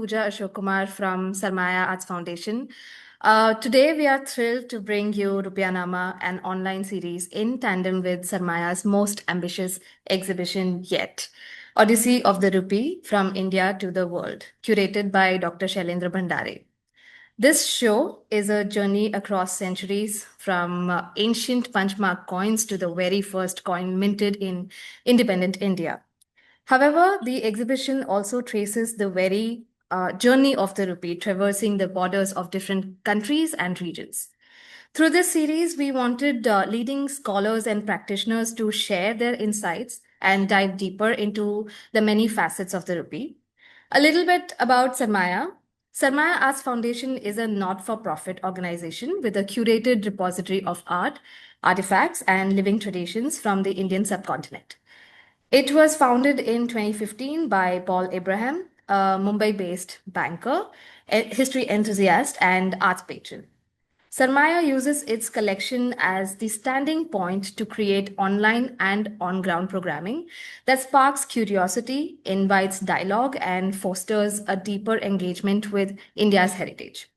Pooja Ashok Kumar from Sarmaya Arts Foundation. Today, we are thrilled to bring you Rupiyanama, an online series in tandem with Sarmaya's most ambitious exhibition yet, Odyssey of the Rupee from India to the World, curated by Dr. Shailendra Bhandare. This show is a journey across centuries from ancient punchmark coins to the very first coin minted in independent India. However, the exhibition also traces the very journey of the rupee, traversing the borders of different countries and regions. Through this series, we wanted leading scholars and practitioners to share their insights and dive deeper into the many facets of the rupee. A little bit about Sarmaya. Sarmaya Arts Foundation is a not for profit organization with a curated repository of art, artifacts, and living traditions from the Indian subcontinent. It was founded in 2015 by Paul Abraham, a Mumbai based banker, history enthusiast, and arts patron. Sarmaya uses its collection as the standing point to create online and on ground programming that sparks curiosity, invites dialogue, and fosters a deeper engagement with India's heritage.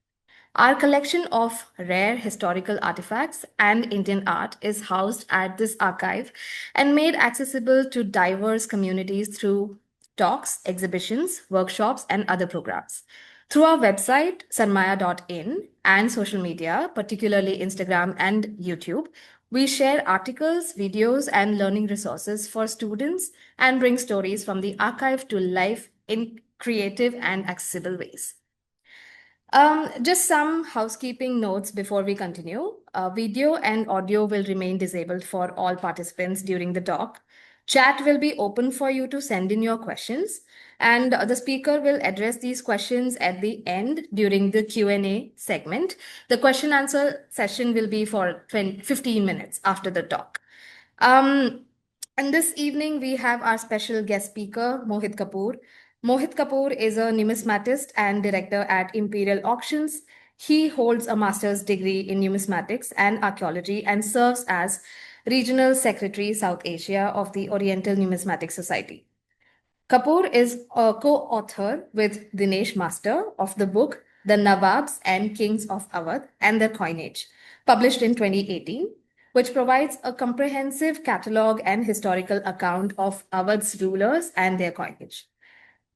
Our collection of rare historical artifacts and Indian art is housed at this archive and made accessible to diverse communities through talks, exhibitions, workshops, and other programs. Through our website, sanmaya.in, and social media, particularly Instagram and YouTube, we share articles, videos, and learning resources for students and bring stories from the archive to life in creative and accessible ways. Just some housekeeping notes before we continue. Video and audio will remain disabled for all participants during the talk. Chat will be open for you to send in your questions, and the speaker will address these questions at the end during the Q&A segment. The question answer session will be for 15 minutes after the talk. And this evening, we have our special guest speaker, Mohit Kapoor. Mohit Kapoor is a numismatist and director at Imperial Auctions. He holds a master's degree in numismatics and archaeology and serves as Regional Secretary South Asia of the Oriental Numismatic Society. Kapoor is a co-author with Dinesh Master of the book The Nawabs and Kings of Awadh and Their Coinage, published in 2018, which provides a comprehensive catalogue and historical account of Awadh's rulers and their coinage.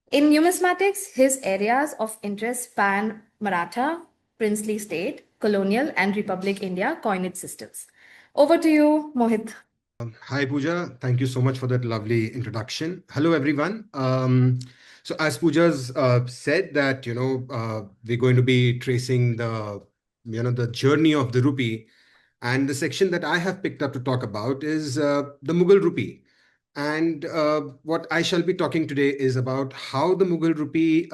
In numismatics, his areas of interest span Maratha, princely state, colonial, and Republic India coinage systems. Over to you, Mohit. Hi, Pooja. Thank you so much for that lovely introduction. Hello, everyone. So as Pooja's said that, we're going to be tracing the journey of the rupee. And the section that I have picked up to talk about is the Mughal rupee. And what I shall be talking today is about how the Mughal rupee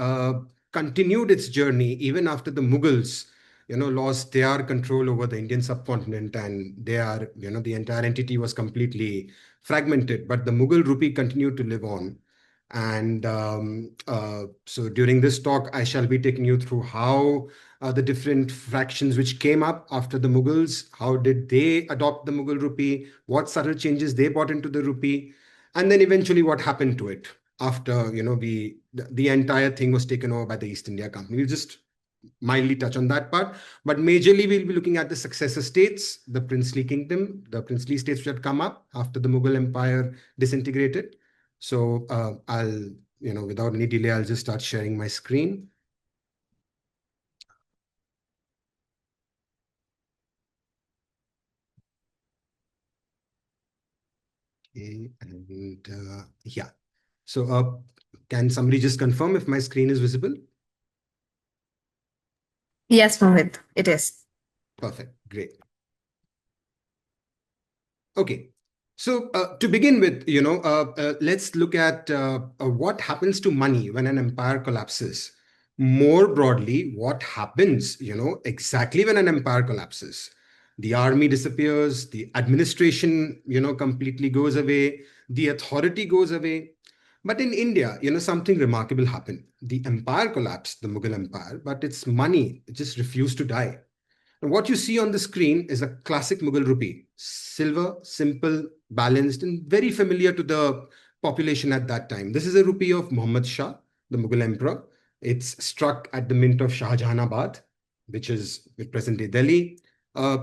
continued its journey even after the Mughals, lost their control over the Indian subcontinent, and the entire entity was completely fragmented. But the Mughal rupee continued to live on. And so during this talk, I shall be taking you through how the different fractions which came up after the Mughals, how did they adopt the Mughal rupee, what subtle changes they brought into the rupee, and then eventually what happened to it after, the entire thing was taken over by the East India Company. We'll just mildly touch on that part, but majorly we'll be looking at the successor states, the princely kingdom, the princely states which had come up after the Mughal Empire disintegrated. So without any delay, I'll just start sharing my screen. Okay, and yeah. So can somebody just confirm if my screen is visible? Yes, Mohit, it is. Perfect, great. Okay. So to begin with, let's look at what happens to money when an empire collapses. More broadly, what happens, exactly when an empire collapses. The army disappears, the administration, completely goes away, the authority goes away. But in India, something remarkable happened. The empire collapsed, the Mughal Empire, but its money just refused to die. And what you see on the screen is a classic Mughal rupee, silver, simple, balanced, and very familiar to the population at that time. This is a rupee of Muhammad Shah, the Mughal emperor. It's struck at the mint of Shahjahanabad, which is with present-day Delhi.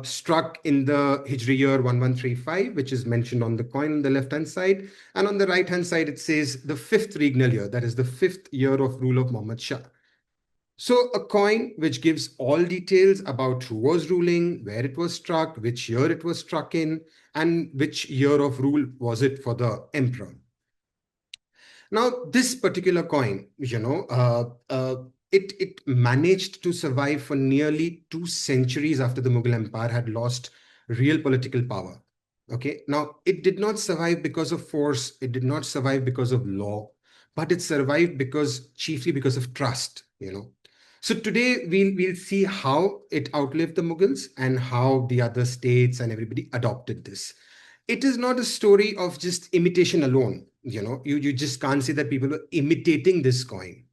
Struck in the Hijri year 1135, which is mentioned on the coin on the left-hand side. And on the right-hand side, it says the fifth regnal year, that is the fifth year of rule of Muhammad Shah. So a coin which gives all details about who was ruling, where it was struck, which year it was struck in, and which year of rule was it for the emperor. Now, this particular coin, it managed to survive for nearly 2 centuries after the Mughal Empire had lost real political power. Okay, now it did not survive because of force, it did not survive because of law, but it survived chiefly because of trust. So today we'll see how it outlived the Mughals and how the other states and everybody adopted this. It is not a story of just imitation alone. You just can't say that people were imitating this coin.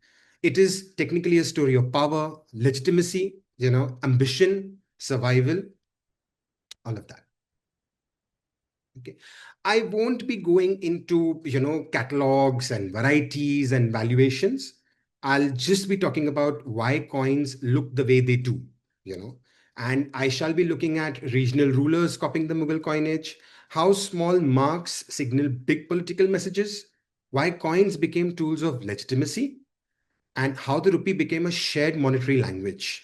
It is technically a story of power, legitimacy, ambition, survival, all of that. Okay. I won't be going into, catalogs and varieties and valuations. I'll just be talking about why coins look the way they do, you know. And I shall be looking at regional rulers copying the Mughal coinage, how small marks signal big political messages, why coins became tools of legitimacy, and how the rupee became a shared monetary language.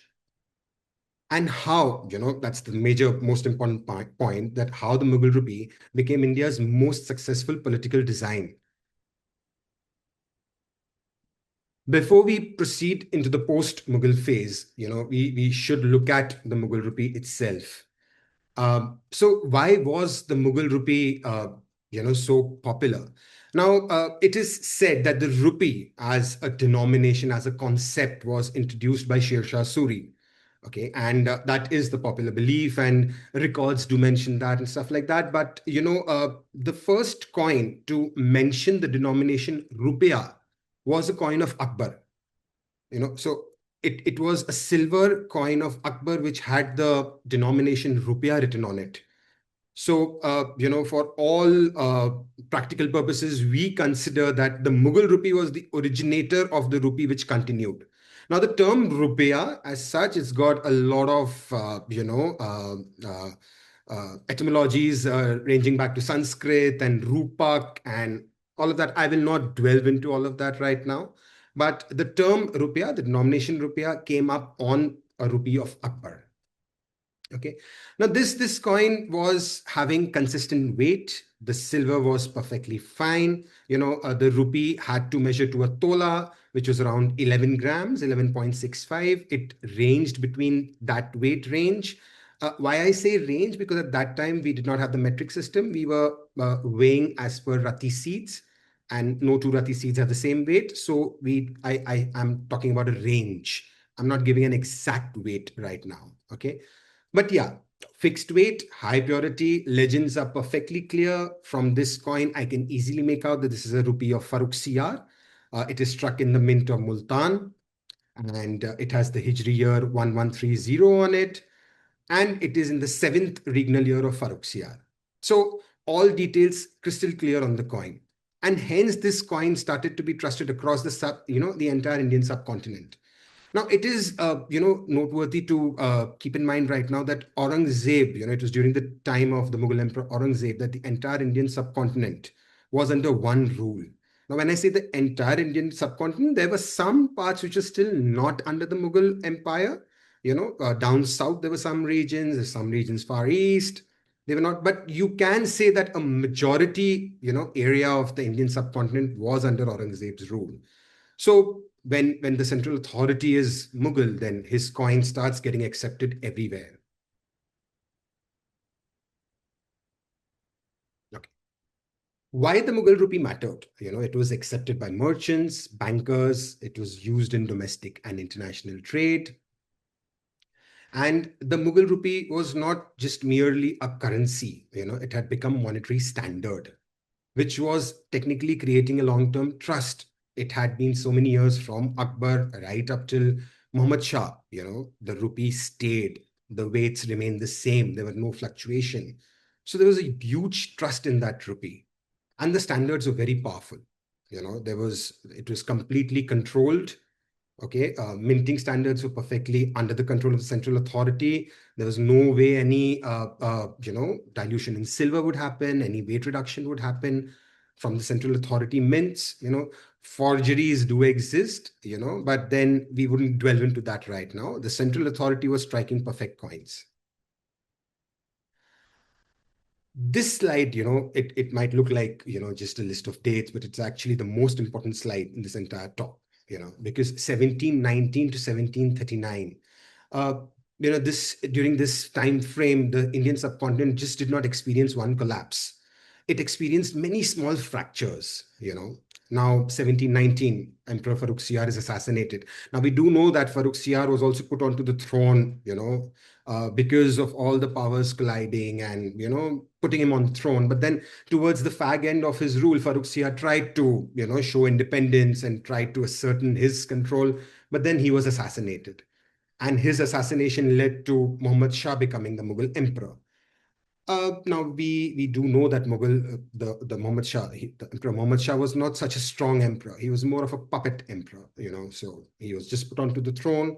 And how, that's the major, most important point, that how the Mughal rupee became India's most successful political design. Before we proceed into the post-Mughal phase, we should look at the Mughal rupee itself. So why was the Mughal rupee, so popular? Now, it is said that the rupee as a denomination, as a concept, was introduced by Sher Shah Suri. Okay, and that is the popular belief, and records do mention that and stuff like that. But the first coin to mention the denomination rupiah was a coin of Akbar. So it was a silver coin of Akbar which had the denomination rupiah written on it. So, for all practical purposes, we consider that the Mughal rupee was the originator of the rupee which continued. Now, the term rupiah, as such, it's got a lot of, etymologies ranging back to Sanskrit and rupak and all of that. I will not delve into all of that right now. But the term rupiah, the denomination rupiah, came up on a rupee of Akbar. Okay. Now this coin was having consistent weight. The silver was perfectly fine. The rupee had to measure to a tola, which was around 11 grams, 11.65. It ranged between that weight range. Why I say range? Because at that time we did not have the metric system. We were weighing as per rati seeds, and no two rati seeds have the same weight. So I'm talking about a range. I'm not giving an exact weight right now. Okay. But yeah, fixed weight, high purity, legends are perfectly clear. From this coin, I can easily make out that this is a rupee of Farooq Siyar. It is struck in the mint of Multan, and it has the Hijri year 1130 on it, and it is in the seventh regnal year of Farooq Siyar. So all details crystal clear on the coin. And hence this coin started to be trusted across the entire Indian subcontinent. Now, it is, noteworthy to keep in mind right now that Aurangzeb, it was during the time of the Mughal Emperor Aurangzeb that the entire Indian subcontinent was under one rule. Now, when I say the entire Indian subcontinent, there were some parts which are still not under the Mughal Empire. Down south, there were some regions, there's some regions far east. They were not, but you can say that a majority, area of the Indian subcontinent was under Aurangzeb's rule. So when the central authority is Mughal, then his coin starts getting accepted everywhere. Okay. Why the Mughal rupee mattered? It was accepted by merchants, bankers, it was used in domestic and international trade. And the Mughal rupee was not just merely a currency, it had become monetary standard, which was technically creating a long-term trust. It had been so many years from Akbar right up till Muhammad Shah, the rupee stayed, the weights remained the same, there were no fluctuation. So there was a huge trust in that rupee. And the standards were very powerful. It was completely controlled. Okay, minting standards were perfectly under the control of the central authority. There was no way any, dilution in silver would happen, any weight reduction would happen from the central authority mints. Forgeries do exist, but then we wouldn't delve into that right now. The central authority was striking perfect coins. This slide, it might look like, just a list of dates, but it's actually the most important slide in this entire talk, because 1719 to 1739, uh, this during this time frame, the Indian subcontinent just did not experience one collapse. It experienced many small fractures. Now, 1719, Emperor Farrukhsiyar is assassinated. Now, we do know that Farrukhsiyar was also put onto the throne, because of all the powers colliding and, putting him on the throne. But then towards the fag end of his rule, Farrukhsiyar tried to, show independence and tried to ascertain his control, but then he was assassinated. And his assassination led to Muhammad Shah becoming the Mughal emperor. Now we do know that the Muhammad Shah, the Emperor Muhammad Shah was not such a strong emperor. He was more of a puppet emperor, So he was just put onto the throne,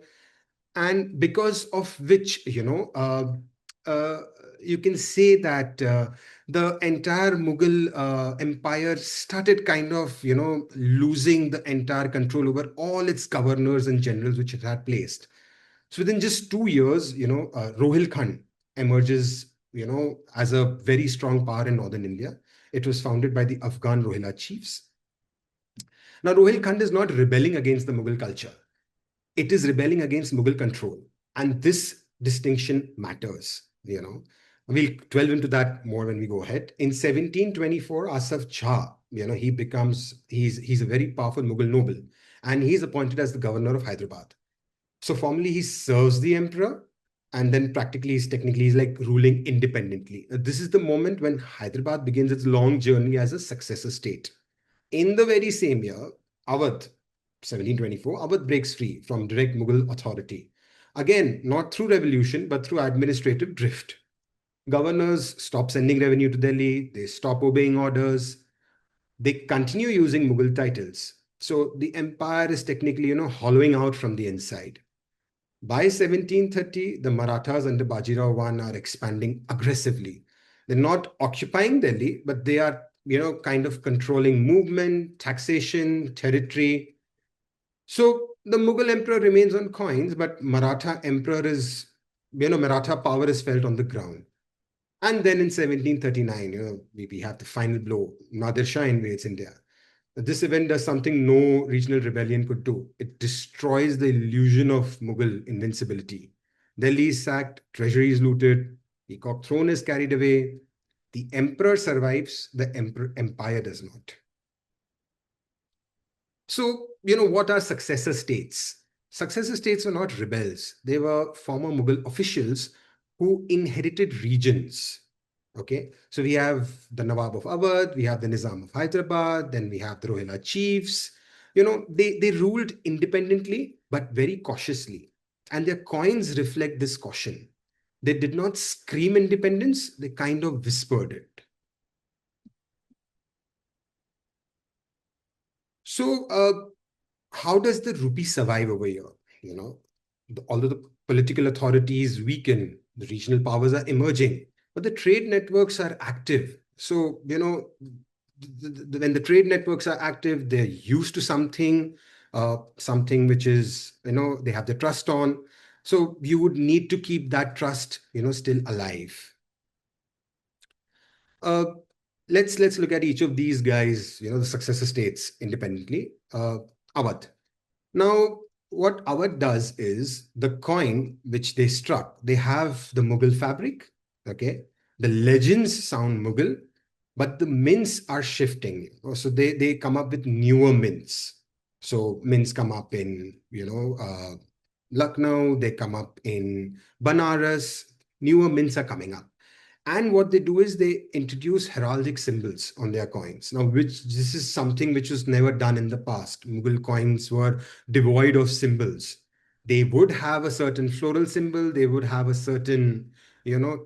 and because of which, uh, you can say that the entire Mughal empire started kind of, losing the entire control over all its governors and generals which it had placed. So within just 2 years, Rohilkhand emerges, as a very strong power in northern India. It was founded by the Afghan Rohilla chiefs. Now, Rohilkhand is not rebelling against the Mughal culture. It is rebelling against Mughal control. And this distinction matters, We'll delve into that more when we go ahead. In 1724, Asaf Shah, he's a very powerful Mughal noble, and he's appointed as the governor of Hyderabad. So formally, he serves the emperor, and then practically, he's like ruling independently. This is the moment when Hyderabad begins its long journey as a successor state. In the very same year, Awadh, 1724, Awadh breaks free from direct Mughal authority. Again, not through revolution, but through administrative drift. Governors stop sending revenue to Delhi, they stop obeying orders, they continue using Mughal titles. So the empire is technically, hollowing out from the inside. By 1730, the Marathas under Bajirao I are expanding aggressively. They're not occupying Delhi, but they are, kind of controlling movement, taxation, territory. So the Mughal emperor remains on coins, but Maratha power is felt on the ground. And then in 1739, we have the final blow. Nadir Shah invades India. This event does something no regional rebellion could do. It destroys the illusion of Mughal invincibility. Delhi is sacked, treasury is looted, Peacock throne is carried away. The emperor survives, the empire does not. So, what are successor states? Successor states were not rebels. They were former Mughal officials who inherited regions. Okay, so we have the Nawab of Awadh, we have the Nizam of Hyderabad, then we have the Rohilla chiefs. They ruled independently, but very cautiously. And their coins reflect this caution. They did not scream independence, they kind of whispered it. So, how does the rupee survive over here? Although the political authorities weaken, the regional powers are emerging, but the trade networks are active. So, when the trade networks are active, they're used to something which is, they have the trust on. So you would need to keep that trust, still alive. Uh, let's look at each of these guys, the successor states independently. Awadh. Now, what Awadh does is the coin which they struck, they have the Mughal fabric. Okay. The legends sound Mughal, but the mints are shifting. So they come up with newer mints. So mints come up in, Lucknow, they come up in Banaras, newer mints are coming up. And what they do is they introduce heraldic symbols on their coins. Now, which this is something which was never done in the past. Mughal coins were devoid of symbols. They would have a certain floral symbol. They would have a certain,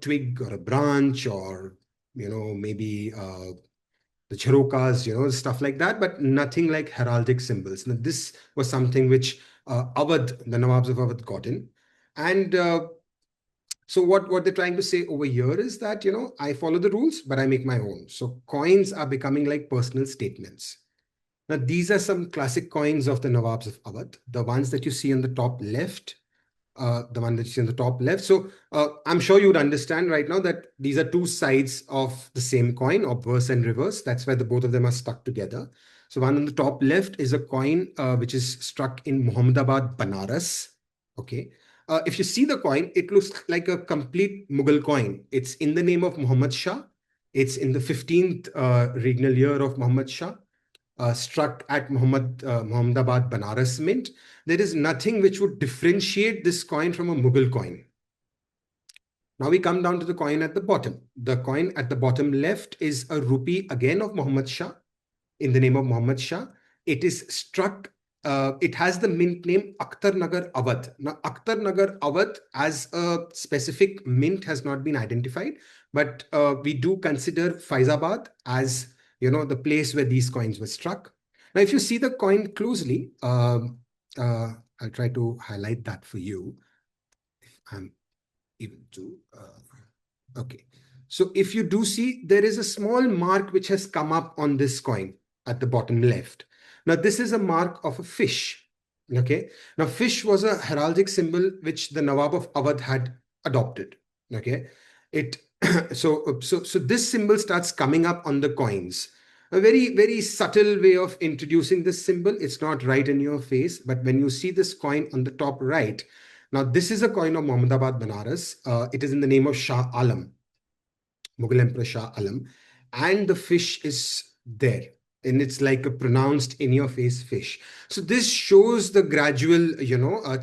twig or a branch or, maybe the charokas, stuff like that, but nothing like heraldic symbols. Now, this was something which Awadh, the Nawabs of Awadh got in. And so what they're trying to say over here is that, I follow the rules, but I make my own. So coins are becoming like personal statements. Now, these are some classic coins of the Nawabs of Awadh, the ones that you see on the top left, the one that you see on the top left. So I'm sure you would understand right now that these are two sides of the same coin, obverse and reverse. That's why the both of them are stuck together. So one on the top left is a coin which is struck in Mohammedabad, Banaras. Okay. If you see the coin, it looks like a complete Mughal coin. It's in the name of Muhammad Shah. It's in the 15th regnal year of Muhammad Shah, struck at Mohammedabad Banaras Mint. There is nothing which would differentiate this coin from a Mughal coin. Now we come down to the coin at the bottom. The coin at the bottom left is a rupee again of Muhammad Shah, in the name of Muhammad Shah. It is struck, it has the mint name Akhtar Nagar Awadh. Now, Akhtar Nagar Awadh as a specific mint has not been identified, but we do consider Faizabad as, the place where these coins were struck. Now, if you see the coin closely, I'll try to highlight that for you. If I'm able to. Okay. So if you do see, there is a small mark which has come up on this coin at the bottom left. Now, this is a mark of a fish. Okay. Now, fish was a heraldic symbol which the Nawab of Awadh had adopted. Okay. It so this symbol starts coming up on the coins. A very, very subtle way of introducing this symbol. It's not right in your face, but when you see this coin on the top right, now this is a coin of Mohammedabad Banaras. It is in the name of Shah Alam, Mughal Emperor Shah Alam, and the fish is there. And it's like a pronounced in your face fish. So this shows the gradual,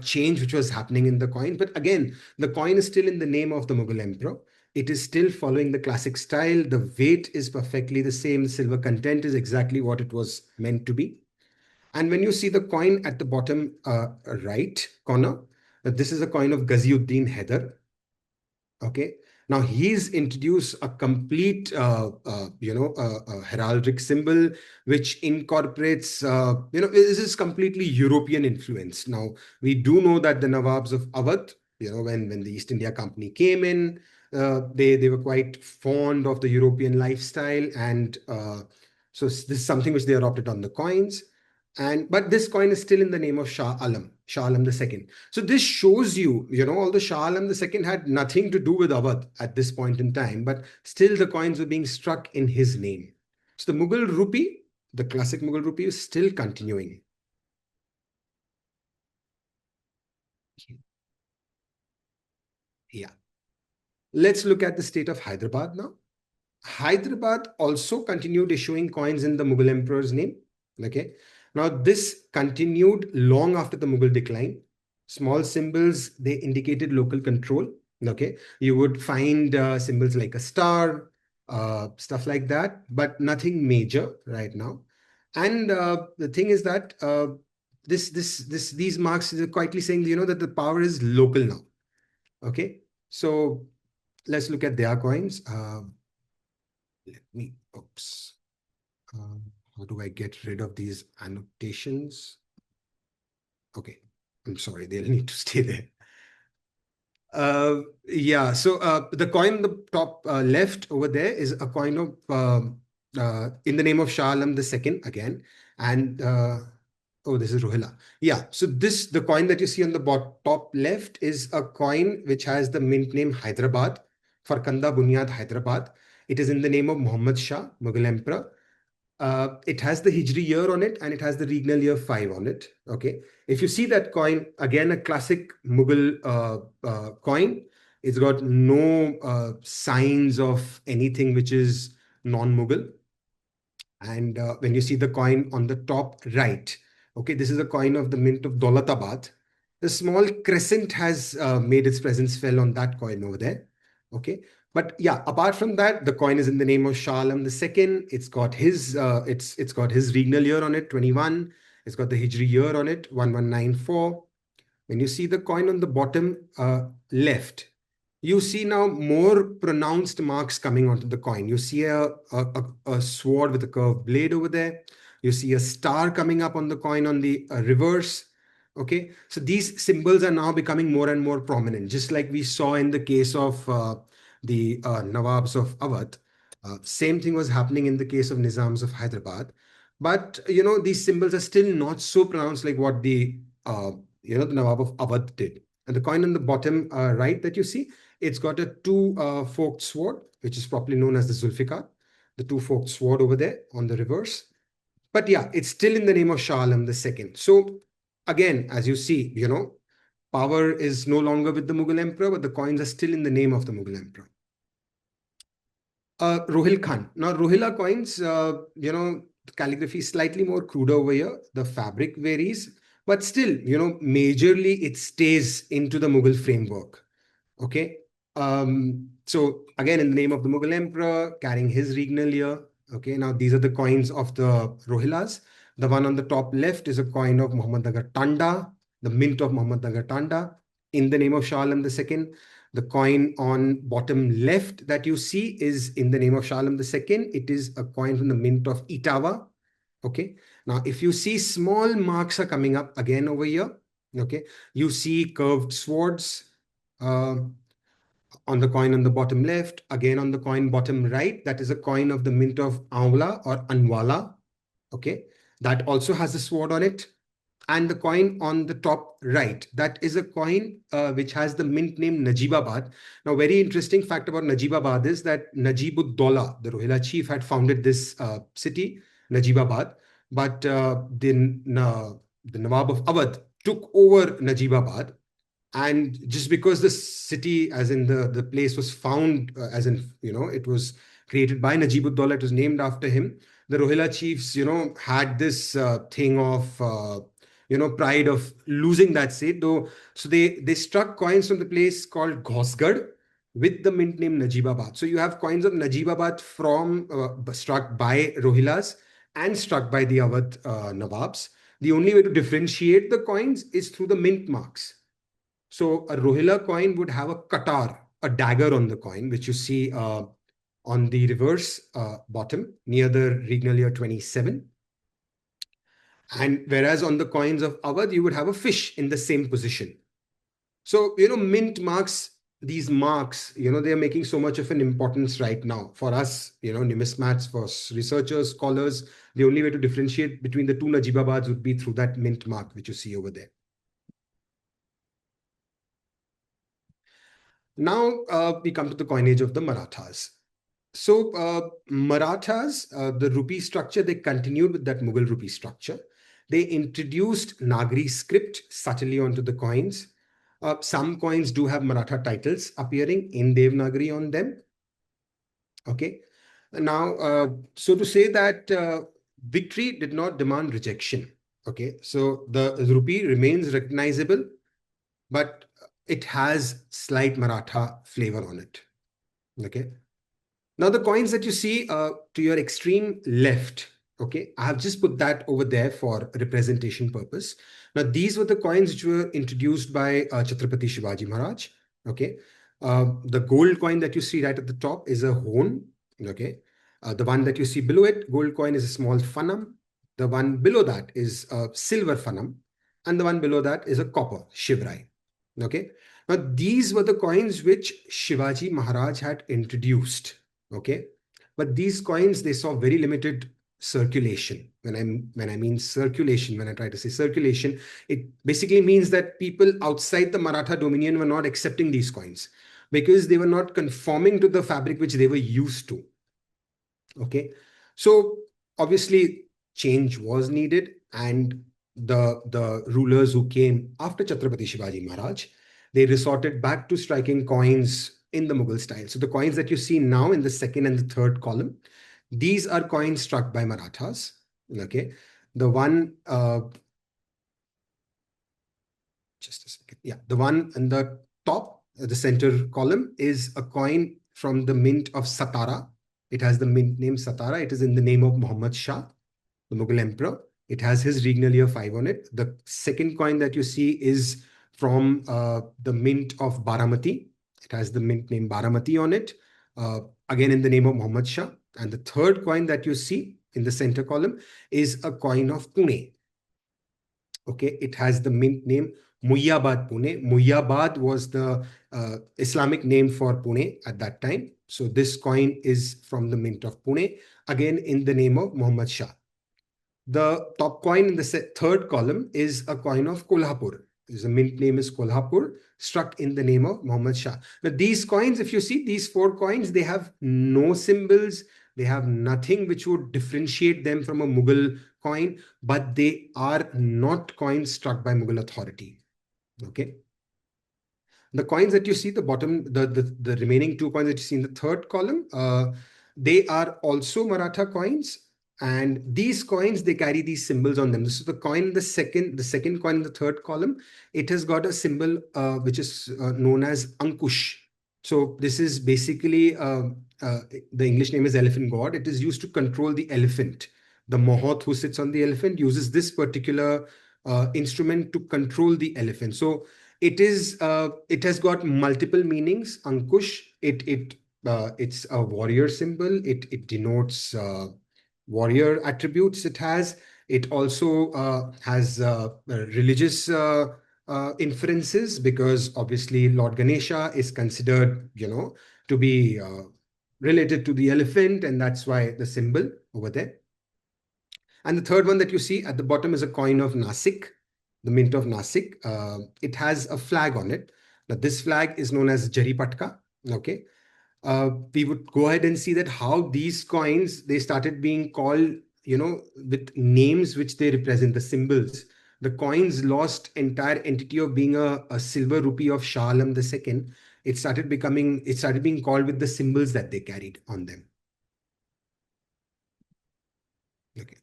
change which was happening in the coin. But again, the coin is still in the name of the Mughal emperor. It is still following the classic style. The weight is perfectly the same. The silver content is exactly what it was meant to be. And when you see the coin at the bottom right corner, this is a coin of Ghaziuddin Haider. Okay. Now he's introduced a complete, heraldic symbol which incorporates, this is completely European influence. Now we do know that the Nawabs of Awadh, when the East India Company came in, they were quite fond of the European lifestyle, and so this is something which they adopted on the coins. But this coin is still in the name of Shah Alam II. So this shows you, although Shah Alam II had nothing to do with Awadh at this point in time, but still the coins were being struck in his name. So the Mughal rupee, the classic Mughal rupee, is still continuing. Yeah. Let's look at the state of Hyderabad now. Hyderabad also continued issuing coins in the Mughal emperor's name. Okay. Now, this continued long after the Mughal decline. Small symbols, they indicated local control. Okay. You would find symbols like a star, stuff like that, but nothing major right now. And the thing is that these marks are quietly saying, that the power is local now. Okay. So let's look at their coins. Oops. How do I get rid of these annotations? Okay, I'm sorry, they'll need to stay there. Yeah, so the coin on the top left over there is a coin of in the name of Shah Alam II again. And oh, this is Rohila. Yeah, so the coin that you see on the top left is a coin which has the mint name Hyderabad, Farkanda Bunyad Hyderabad. It is in the name of Muhammad Shah, Mughal Emperor. It has the Hijri year on it, and it has the regnal year 5 on it. Okay. If you see that coin, again, a classic Mughal coin, it's got no signs of anything which is non-Mughal. And when you see the coin on the top right, okay, this is a coin of the mint of Daulatabad. The small crescent has made its presence felt on that coin over there. Okay. But yeah, apart from that, the coin is in the name of Shah Alam II. It's got his it's got his regnal year on it, 21. It's got the Hijri year on it, 1194. When you see the coin on the bottom left, you see now more pronounced marks coming onto the coin. You see a sword with a curved blade over there. You see a star coming up on the coin on the reverse. Okay, so these symbols are now becoming more and more prominent, just like we saw in the case of the Nawabs of Awadh. Same thing was happening in the case of Nizams of Hyderabad. But these symbols are still not so pronounced like what the Nawab of Awadh did. And the coin on the bottom right that you see, it's got a two-forked sword, which is properly known as the Zulfikar. The two-forked sword over there on the reverse. But yeah, it's still in the name of Shah Alam II. So again, as you see, power is no longer with the Mughal emperor, but the coins are still in the name of the Mughal emperor. Rohil Khan. Now, Rohilla coins, the calligraphy is slightly more crude over here. The fabric varies, but still, majorly it stays into the Mughal framework. Okay. So again, in the name of the Mughal emperor, carrying his regnal year. Okay. Now these are the coins of the Rohillas. The one on the top left is a coin of Muhammad Nagar Tanda, the mint of Muhammad Nagar Tanda, in the name of Shah Alam II. The coin on bottom left that you see is in the name of Shah Alam II. It is a coin from the mint of Itawa. Okay. Now, if you see small marks are coming up again over here. Okay. You see curved swords. Uh, on the coin on the bottom left, again on the coin bottom right, that is a coin of the mint of Aula or Anwala. Okay, that also has a sword on it. And the coin on the top right, that is a coin which has the mint name Najibabad. Now, very interesting fact about Najibabad is that Najibud-Dawla, the Rohilla chief, had founded this city, Najibabad, but the Nawab of Awadh took over Najibabad, and just because the city, as in the place was found, as in it was created by Najibullah, it was named after him. The Rohilla chiefs had this thing of pride of losing that seat, though. So they struck coins from the place called Ghosgad with the mint name Najibabad. So you have coins of Najibabad from struck by Rohillas and struck by the Awadh Nawabs. The only way to differentiate the coins is through the mint marks. So a Rohilla coin would have a qatar, a dagger on the coin, which you see on the reverse bottom near the regnal year 27. And whereas on the coins of Awadh, you would have a fish in the same position. So, mint marks, these marks, they are making so much of an importance right now for us, numismats, for researchers, scholars. The only way to differentiate between the two Najibabads would be through that mint mark, which you see over there. Now we come to the coinage of the Marathas. So Marathas, the rupee structure, they continued with that Mughal rupee structure. They introduced Nagari script subtly onto the coins. Some coins do have Maratha titles appearing in Devanagari on them. Okay. Now, so to say that victory did not demand rejection. Okay. So the rupee remains recognizable, but it has slight Maratha flavor on it. Okay. Now the coins that you see to your extreme left, okay, I have just put that over there for representation purpose. Now these were the coins which were introduced by Chhatrapati Shivaji Maharaj. Okay. The gold coin that you see right at the top is a hone. Okay. The one that you see below it, gold coin, is a small fanam. The one below that is a silver fanam. And the one below that is a copper shivrai. Okay. Now these were the coins which Shivaji Maharaj had introduced. Okay, but these coins, they saw very limited circulation. When I mean circulation, when I try to say circulation, it basically means that people outside the Maratha dominion were not accepting these coins because they were not conforming to the fabric which they were used to. Okay, so obviously change was needed, and the rulers who came after Chhatrapati Shivaji Maharaj, they resorted back to striking coins in the Mughal style. So the coins that you see now in the second and the third column, these are coins struck by Marathas. Okay, the one just a second. Yeah, the one in the top, the center column, is a coin from the mint of Satara. It has the mint name Satara. It is in the name of Muhammad Shah, the Mughal emperor. It has his regnal year 5 on it. The second coin that you see is from the mint of Baramati. It has the mint name Baramati on it, again in the name of Muhammad Shah. And the third coin that you see in the center column is a coin of Pune. Okay, it has the mint name Muyyabad, Pune. Muyyabad was the Islamic name for Pune at that time. So this coin is from the mint of Pune, again in the name of Muhammad Shah. The top coin in the third column is a coin of Kolhapur. The mint name is Kolhapur, struck in the name of Muhammad Shah. Now, these coins, if you see these four coins, they have no symbols. They have nothing which would differentiate them from a Mughal coin, but they are not coins struck by Mughal authority. Okay. The coins that you see, the bottom, the remaining two coins that you see in the third column, they are also Maratha coins. And these coins, they carry these symbols on them. This is the coin, the second coin in the third column. It has got a symbol which is known as Ankush. So this is basically, the English name is elephant god. It is used to control the elephant. The Mohoth who sits on the elephant uses this particular instrument to control the elephant. So it has got multiple meanings. Ankush, it's a warrior symbol. It denotes warrior attributes. It also has religious inferences, because obviously Lord Ganesha is considered, to be related to the elephant, and that's why the symbol over there. And the third one that you see at the bottom is a coin of Nasik, the mint of Nasik. It has a flag on it. Now, this flag is known as Jari Patka. Okay. We would go ahead and see that how these coins, they started being called, with names which they represent, the symbols. The coins lost entire entity of being a silver rupee of Shah Alam II. It started being called with the symbols that they carried on them. Okay.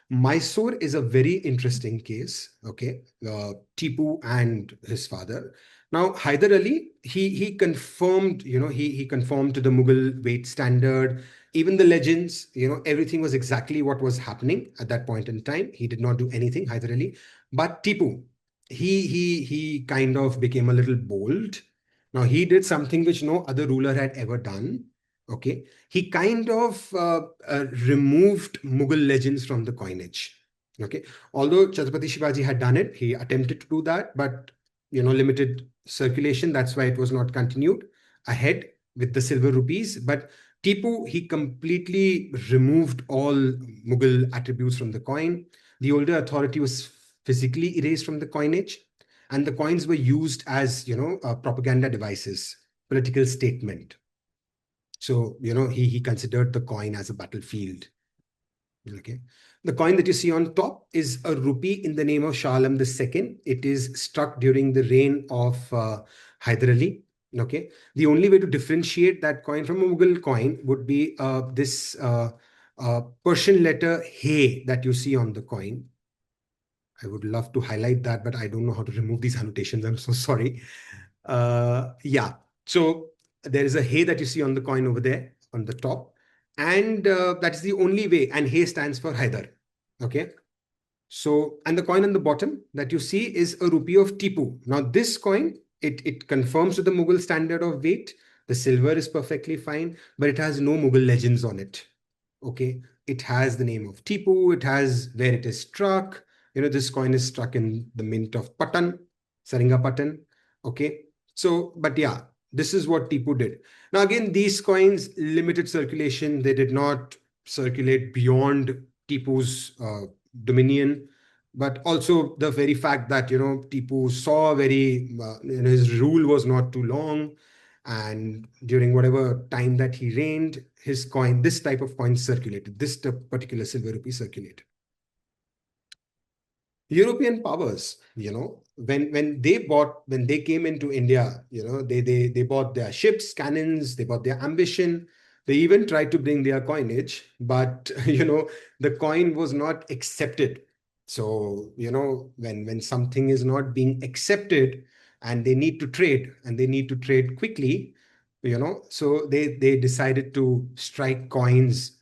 Mysore is a very interesting case. Okay, Tipu and his father. Now Hyder Ali, he confirmed, he conformed to the Mughal weight standard. Even the legends, everything was exactly what was happening at that point in time. He did not do anything, Hyder Ali. But Tipu, he kind of became a little bold. Now he did something which no other ruler had ever done. Okay, he kind of removed Mughal legends from the coinage. Okay, although Chhatrapati Shivaji had done it, he attempted to do that, but limited circulation. That's why it was not continued ahead with the silver rupees. But Tipu, he completely removed all Mughal attributes from the coin. The older authority was physically erased from the coinage, and the coins were used as propaganda devices, political statement. So, he considered the coin as a battlefield. Okay. The coin that you see on top is a rupee in the name of Shah Alam II. It is struck during the reign of Hyder Ali. Okay. The only way to differentiate that coin from a Mughal coin would be this Persian letter Hey that you see on the coin. I would love to highlight that, but I don't know how to remove these annotations. I'm so sorry. Yeah. So there is a Hey that you see on the coin over there on the top. And that's the only way. And Hey stands for Hyder. Okay. So, and the coin on the bottom that you see is a rupee of Tipu. Now, this coin, it conforms to the Mughal standard of weight. The silver is perfectly fine, but it has no Mughal legends on it. Okay. It has the name of Tipu. It has where it is struck. This coin is struck in the mint of Patan, Saringapatan. Okay. So, but yeah, this is what Tipu did. Now, again, these coins, limited circulation. They did not circulate beyond Tipu's dominion, but also the very fact that Tipu saw his rule was not too long, and during whatever time that he reigned, this type of coin circulated. This particular silver rupee circulated. European powers, when they came into India, they bought their ships, cannons, they bought their ambition. They even tried to bring their coinage, but the coin was not accepted. So, when something is not being accepted and they need to trade and they need to trade quickly, so they decided to strike coins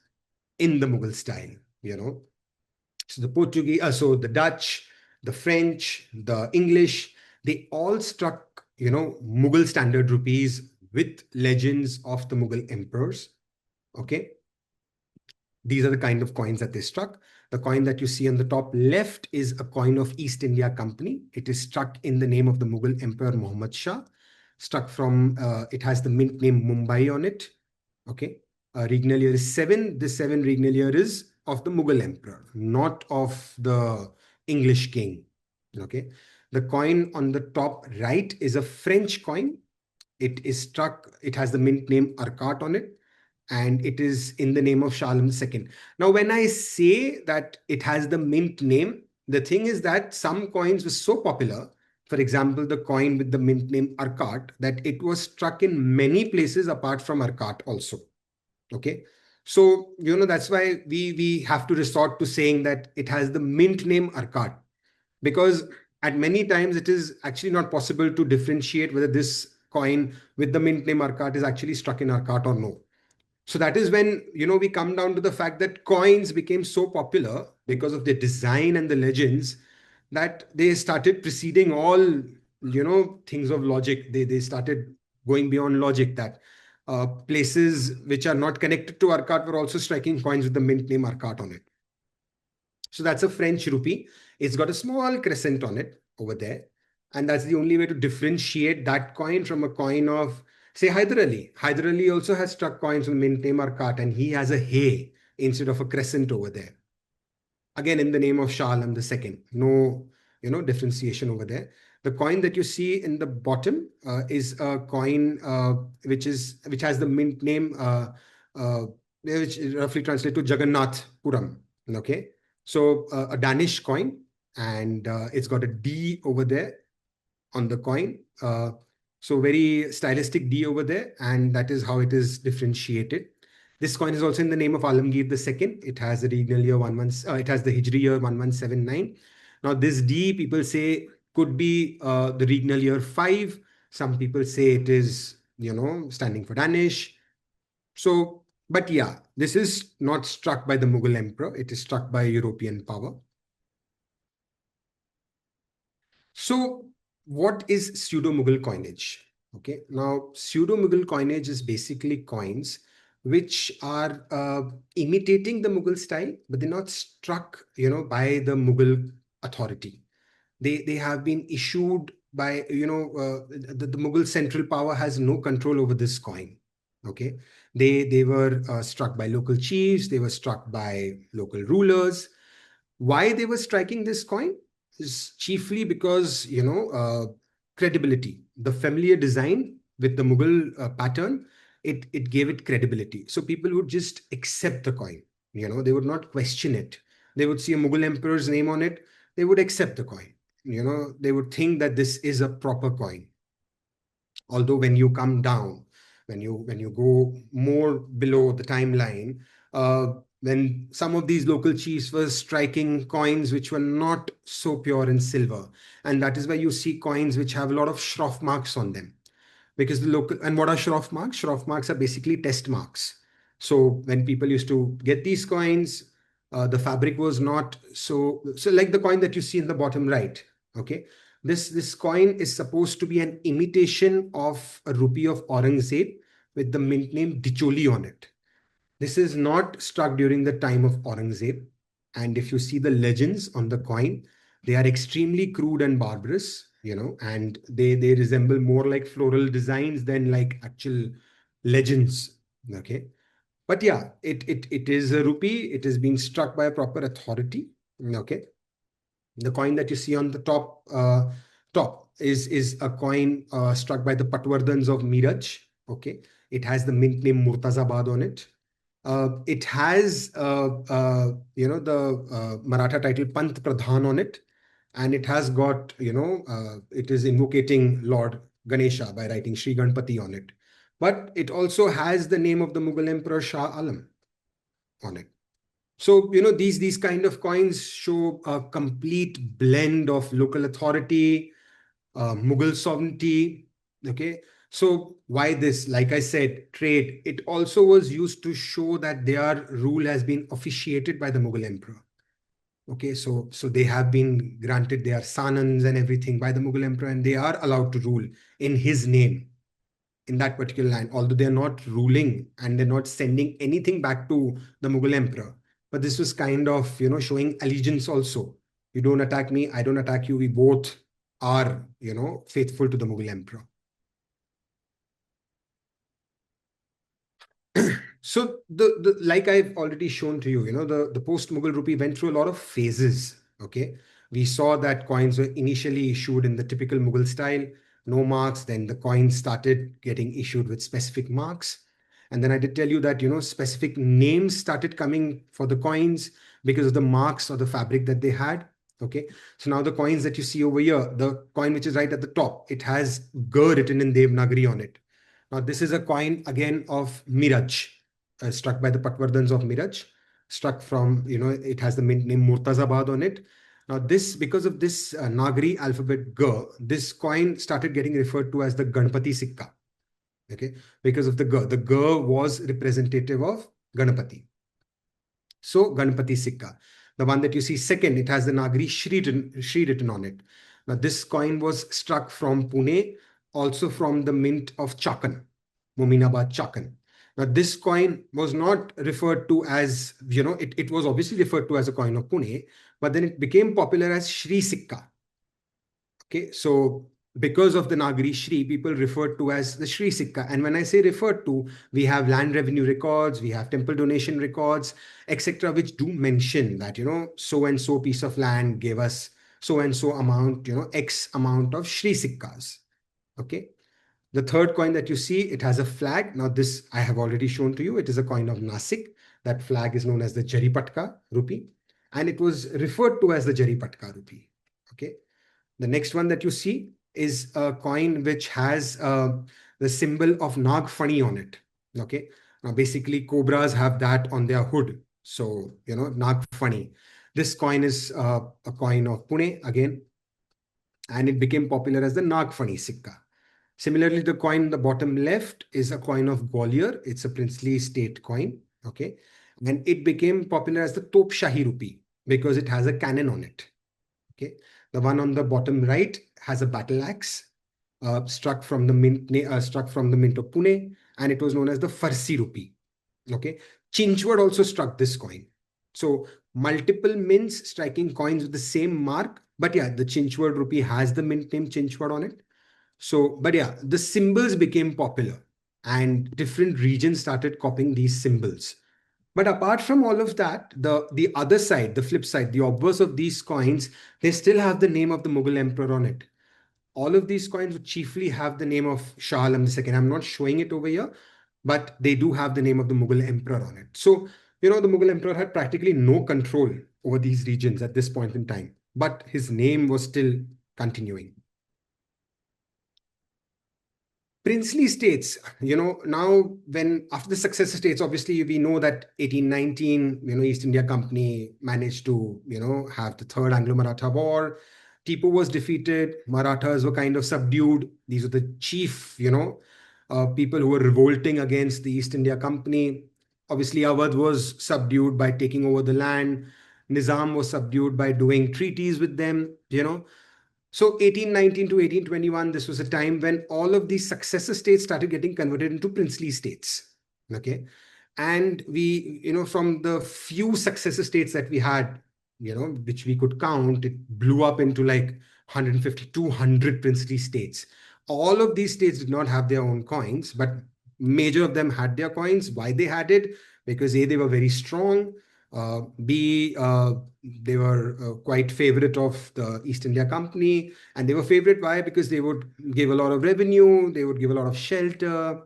in the Mughal style. So the Dutch, the French, the English, they all struck, Mughal standard rupees with legends of the Mughal emperors. Okay. These are the kind of coins that they struck. The coin that you see on the top left is a coin of East India Company. It is struck in the name of the Mughal Emperor Muhammad Shah. Struck from, it has the mint name Mumbai on it. Okay. Regnal year is 7. This 7 regnal year is of the Mughal Emperor, not of the English king. Okay. The coin on the top right is a French coin. It is struck, it has the mint name Arcot on it, and it is in the name of Shah Alam II. Now, when I say that it has the mint name, the thing is that some coins were so popular, for example, the coin with the mint name Arcot, that it was struck in many places apart from Arcot also. Okay. So, that's why we have to resort to saying that it has the mint name Arcot, because at many times it is actually not possible to differentiate whether this coin with the mint name Arcot is actually struck in Arcot or no. So that is when, we come down to the fact that coins became so popular because of their design and the legends, that they started preceding all, things of logic. They started going beyond logic, that places which are not connected to Arcot were also striking coins with the mint name Arcot on it. So that's a French rupee. It's got a small crescent on it over there. And that's the only way to differentiate that coin from a coin of, say, Hyder Ali. Hyder Ali also has struck coins with mint name Arcot, and he has a hay instead of a crescent over there. Again, in the name of Shah Alam II. No, differentiation over there. The coin that you see in the bottom is a coin which has the mint name, which roughly translates to Jagannath Puram. Okay. So a Danish coin, and it's got a D over there on the coin. So very stylistic D over there, and that is how it is differentiated. This coin is also in the name of Alamgir II. It has the regnal year it has the Hijri year 1179. Now this D, people say, could be the regnal year 5. Some people say it is, standing for Danish. So, but yeah, this is not struck by the Mughal emperor. It is struck by European power. So, what is pseudo-Mughal coinage? Okay, now pseudo-Mughal coinage is basically coins which are imitating the Mughal style, but they're not struck, by the Mughal authority. They have been issued by, the Mughal central power has no control over this coin. Okay, they were struck by local chiefs. They were struck by local rulers. Why they were striking this coin is chiefly because, credibility. The familiar design with the Mughal pattern, it gave it credibility. So people would just accept the coin. They would not question it. They would see a Mughal emperor's name on it. They would accept the coin. They would think that this is a proper coin. Although when you come down, when you go more below the timeline, when some of these local chiefs were striking coins which were not so pure in silver, and that is why you see coins which have a lot of shroff marks on them, because the local, and what are shroff marks? Shroff marks are basically test marks. So when people used to get these coins, the fabric was not so like the coin that you see in the bottom right. Okay, this coin is supposed to be an imitation of a rupee of Aurangzeb with the mint name Dicholi on it. This is not struck during the time of Aurangzeb. And if you see the legends on the coin, they are extremely crude and barbarous, and they resemble more like floral designs than like actual legends. Okay. But yeah, it is a rupee. It has been struck by a proper authority. Okay. The coin that you see on the top is a coin struck by the Patwardhans of Miraj. Okay. It has the mint name Murtazabad on it. It has the Maratha title Pant Pradhan on it, and it has got, it is invocating Lord Ganesha by writing Sri Ganpati on it. But it also has the name of the Mughal Emperor Shah Alam on it. So, these kind of coins show a complete blend of local authority, Mughal sovereignty. Okay. So why this? Like I said, trade. It also was used to show that their rule has been officiated by the Mughal emperor. Okay. So they have been granted their sanans and everything by the Mughal emperor, and they are allowed to rule in his name in that particular land, although they're not ruling and they're not sending anything back to the Mughal emperor. but this was kind of, showing allegiance also. You don't attack me, I don't attack you. We both are, faithful to the Mughal emperor. So the like I've already shown to you, the post-Mughal rupee went through a lot of phases. Okay. We saw that coins were initially issued in the typical Mughal style, no marks. Then the coins started getting issued with specific marks. And then I did tell you that, specific names started coming for the coins because of the marks or the fabric that they had. Okay. So now the coins that you see over here, the coin which is right at the top, it has G written in Devanagari on it. Now, this is a coin again of Miraj, struck by the Patwardhans of Miraj, struck from, it has the mint name Murtazabad on it. Now, because of this Nagari alphabet G, this coin started getting referred to as the Ganpati Sikka. Okay, because of the G. The G was representative of Ganpati. So, Ganpati Sikka. The one that you see second, it has the Nagari Shri written on it. Now, this coin was struck from Pune, also from the mint of Chakan, Mominabad Chakan. Now, this coin was not referred to as, it was obviously referred to as a coin of Pune, but then it became popular as Shri Sikka. Okay, so because of the Nagari Shri, people referred to as the Shri Sikka. And when I say referred to, we have land revenue records, we have temple donation records, etc., which do mention that, so and so piece of land gave us so and so amount, X amount of Shri Sikkas. Okay. The third coin that you see, it has a flag. Now, this I have already shown to you. It is a coin of Nasik. That flag is known as the Jaripatka rupee, and it was referred to as the Jaripatka rupee. Okay. The next one that you see is a coin which has the symbol of Nagfani on it. Okay. Now, basically, cobras have that on their hood. So, Nagfani. This coin is a coin of Pune again, and it became popular as the Nagfani Sikka. Similarly, the coin on the bottom left is a coin of Gwalior. It's a princely state coin. Okay. And it became popular as the Top Shahi rupee because it has a cannon on it. Okay. The one on the bottom right has a battle axe struck from the mint of Pune, and it was known as the Farsi rupee. Okay. Chinchwad also struck this coin. So multiple mints striking coins with the same mark. But yeah, the Chinchwad rupee has the mint name Chinchwad on it. So, but yeah, the symbols became popular and different regions started copying these symbols. But apart from all of that, the other side, the flip side, the obverse of these coins, they still have the name of the Mughal emperor on it. All of these coins would chiefly have the name of Shah Alam II. I'm not showing it over here, but they do have the name of the Mughal emperor on it. So, the Mughal emperor had practically no control over these regions at this point in time, but his name was still continuing. Princely states, now when after the successor states, obviously we know that 1819, East India Company managed to, have the third Anglo-Maratha war. Tipu was defeated. Marathas were kind of subdued. These were the chief, people who were revolting against the East India Company. Obviously, Awadh was subdued by taking over the land. Nizam was subdued by doing treaties with them. So 1819 to 1821, this was a time when all of these successor states started getting converted into princely states. Okay. And we, from the few successor states that we had, which we could count, it blew up into like 150, 200 princely states. All of these states did not have their own coins, but major of them had their coins. Why they had it? Because A, they were very strong. B, they were quite favorite of the East India Company, and they were favorite why? Because they would give a lot of revenue, they would give a lot of shelter.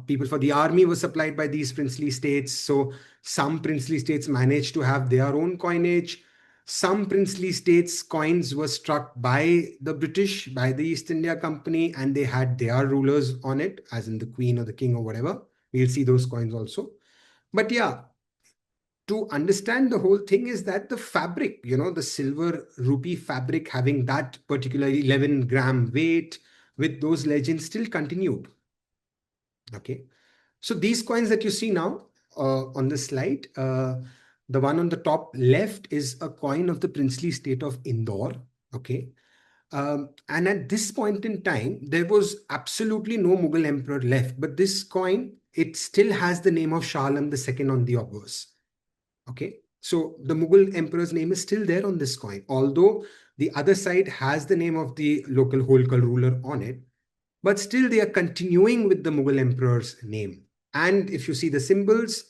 People for the army were supplied by these princely states. So some princely states managed to have their own coinage. Some princely states' coins were struck by the British, by the East India Company, and they had their rulers on it, as in the Queen or the King or whatever. We'll see those coins also. But yeah, to understand the whole thing is that the fabric, the silver rupee fabric having that particular 11-gram weight with those legends still continued. Okay. So these coins that you see now on the slide, the one on the top left is a coin of the princely state of Indore. Okay. And at this point in time, there was absolutely no Mughal emperor left. But this coin, it still has the name of Shah Alam II on the obverse. Okay. So the Mughal emperor's name is still there on this coin, although the other side has the name of the local Holkar ruler on it, but still they are continuing with the Mughal emperor's name. And if you see the symbols,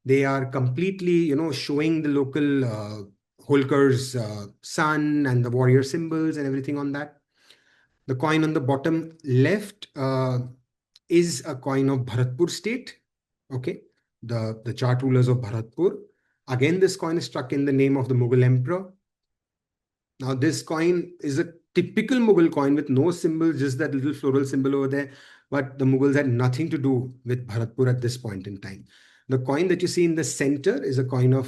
they are completely, showing the local Holkar's sun and the warrior symbols and everything on that. The coin on the bottom left is a coin of Bharatpur state. Okay, the chart rulers of Bharatpur. Again, this coin is struck in the name of the Mughal emperor. Now, this coin is a typical Mughal coin with no symbol, just that little floral symbol over there. But the Mughals had nothing to do with Bharatpur at this point in time. The coin that you see in the center is a coin of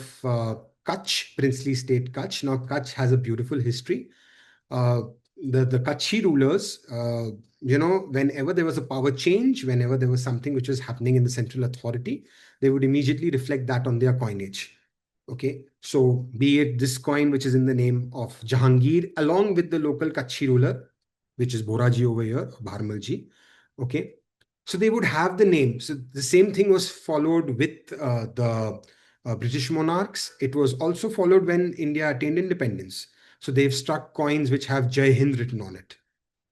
Kutch, princely state Kutch. Now, Kutch has a beautiful history. uh, the Kutchi rulers, whenever there was a power change, whenever there was something which was happening in the central authority, they would immediately reflect that on their coinage. Okay, so be it this coin, which is in the name of Jahangir, along with the local Kutchi ruler, which is Boraji over here, Bharmalji. Okay, so they would have the name. So the same thing was followed with the British monarchs. It was also followed when India attained independence. So they've struck coins which have Jai Hind written on it.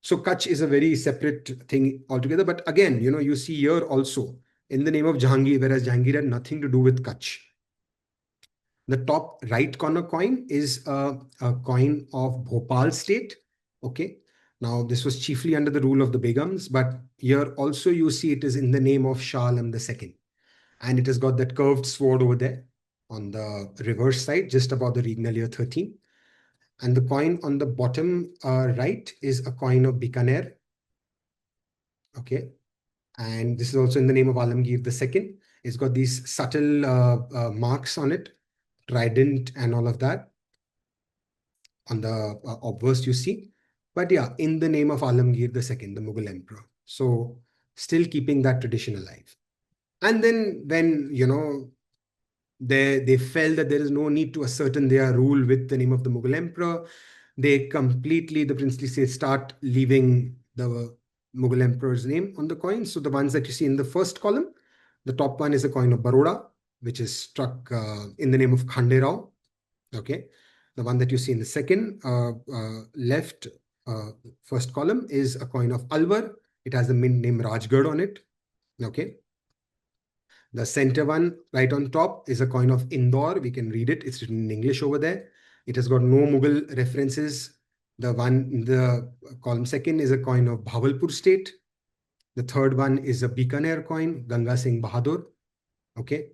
So Kutch is a very separate thing altogether. But again, you see here also in the name of Jahangir, whereas Jahangir had nothing to do with Kutch. The top right corner coin is a coin of Bhopal state. Okay. Now, this was chiefly under the rule of the Begums, but here also you see it is in the name of Shah Alam II. And it has got that curved sword over there on the reverse side, just above the regnal year 13. And the coin on the bottom right is a coin of Bikaner. Okay. And this is also in the name of Alamgir II. It's got these subtle marks on it, trident and all of that on the obverse you see. But yeah, in the name of Alamgir II, the Mughal emperor. So still keeping that tradition alive. And then when, they felt that there is no need to ascertain their rule with the name of the Mughal emperor, they completely, the princely states start leaving the Mughal emperor's name on the coin. So the ones that you see in the first column, the top one is a coin of Baroda, which is struck in the name of Khande Rao. Okay. The one that you see in the second left first column is a coin of Alwar. It has the mint name Rajgarh on it. Okay. The center one right on top is a coin of Indore. We can read it. It's written in English over there. It has got no Mughal references. The one in the column second is a coin of Bhavalpur state. The third one is a Bikaner coin, Ganga Singh Bahadur. Okay.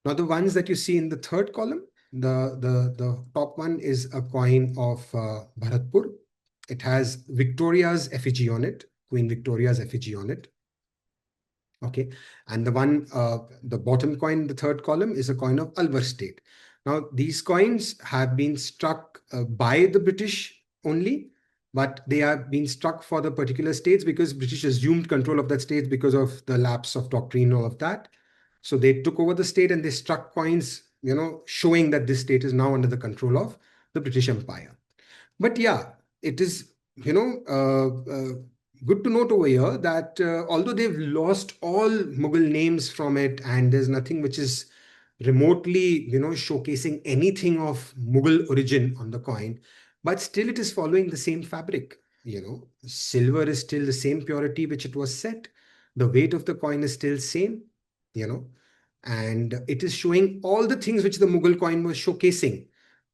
Now the ones that you see in the third column, the top one is a coin of Bharatpur. It has Victoria's effigy on it, Queen Victoria's effigy on it. Okay. And the bottom coin, the third column, is a coin of Alwar state. Now, these coins have been struck by the British only, but they have been struck for the particular states because British assumed control of that state because of the lapse of doctrine and all of that. So they took over the state and they struck coins, showing that this state is now under the control of the British Empire. But yeah, it is, good to note over here that although they've lost all Mughal names from it and there's nothing which is remotely, showcasing anything of Mughal origin on the coin, but still it is following the same fabric. Silver is still the same purity which it was set. The weight of the coin is still same, you know, and it is showing all the things which the Mughal coin was showcasing: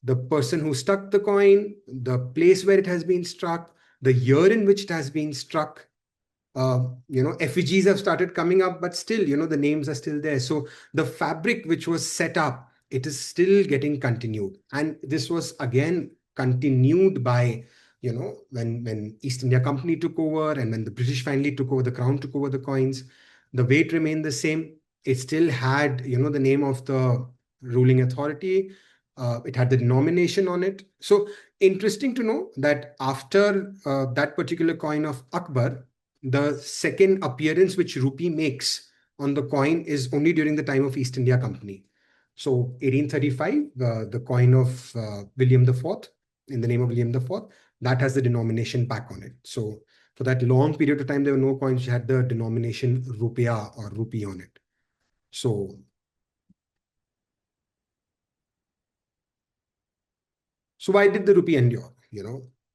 the person who struck the coin, the place where it has been struck, the year in which it has been struck. Effigies have started coming up, but still, the names are still there. So the fabric which was set up, it is still getting continued. And this was again continued by, when East India Company took over and when the British finally took over, the Crown took over the coins, the weight remained the same. It still had, the name of the ruling authority. It had the denomination on it. So interesting to know that after that particular coin of Akbar, the second appearance which rupee makes on the coin is only during the time of East India Company. So 1835, the coin of William IV, in the name of William IV, that has the denomination back on it. So for that long period of time, there were no coins which had the denomination rupiah or rupee on it. So So why did the rupee endure?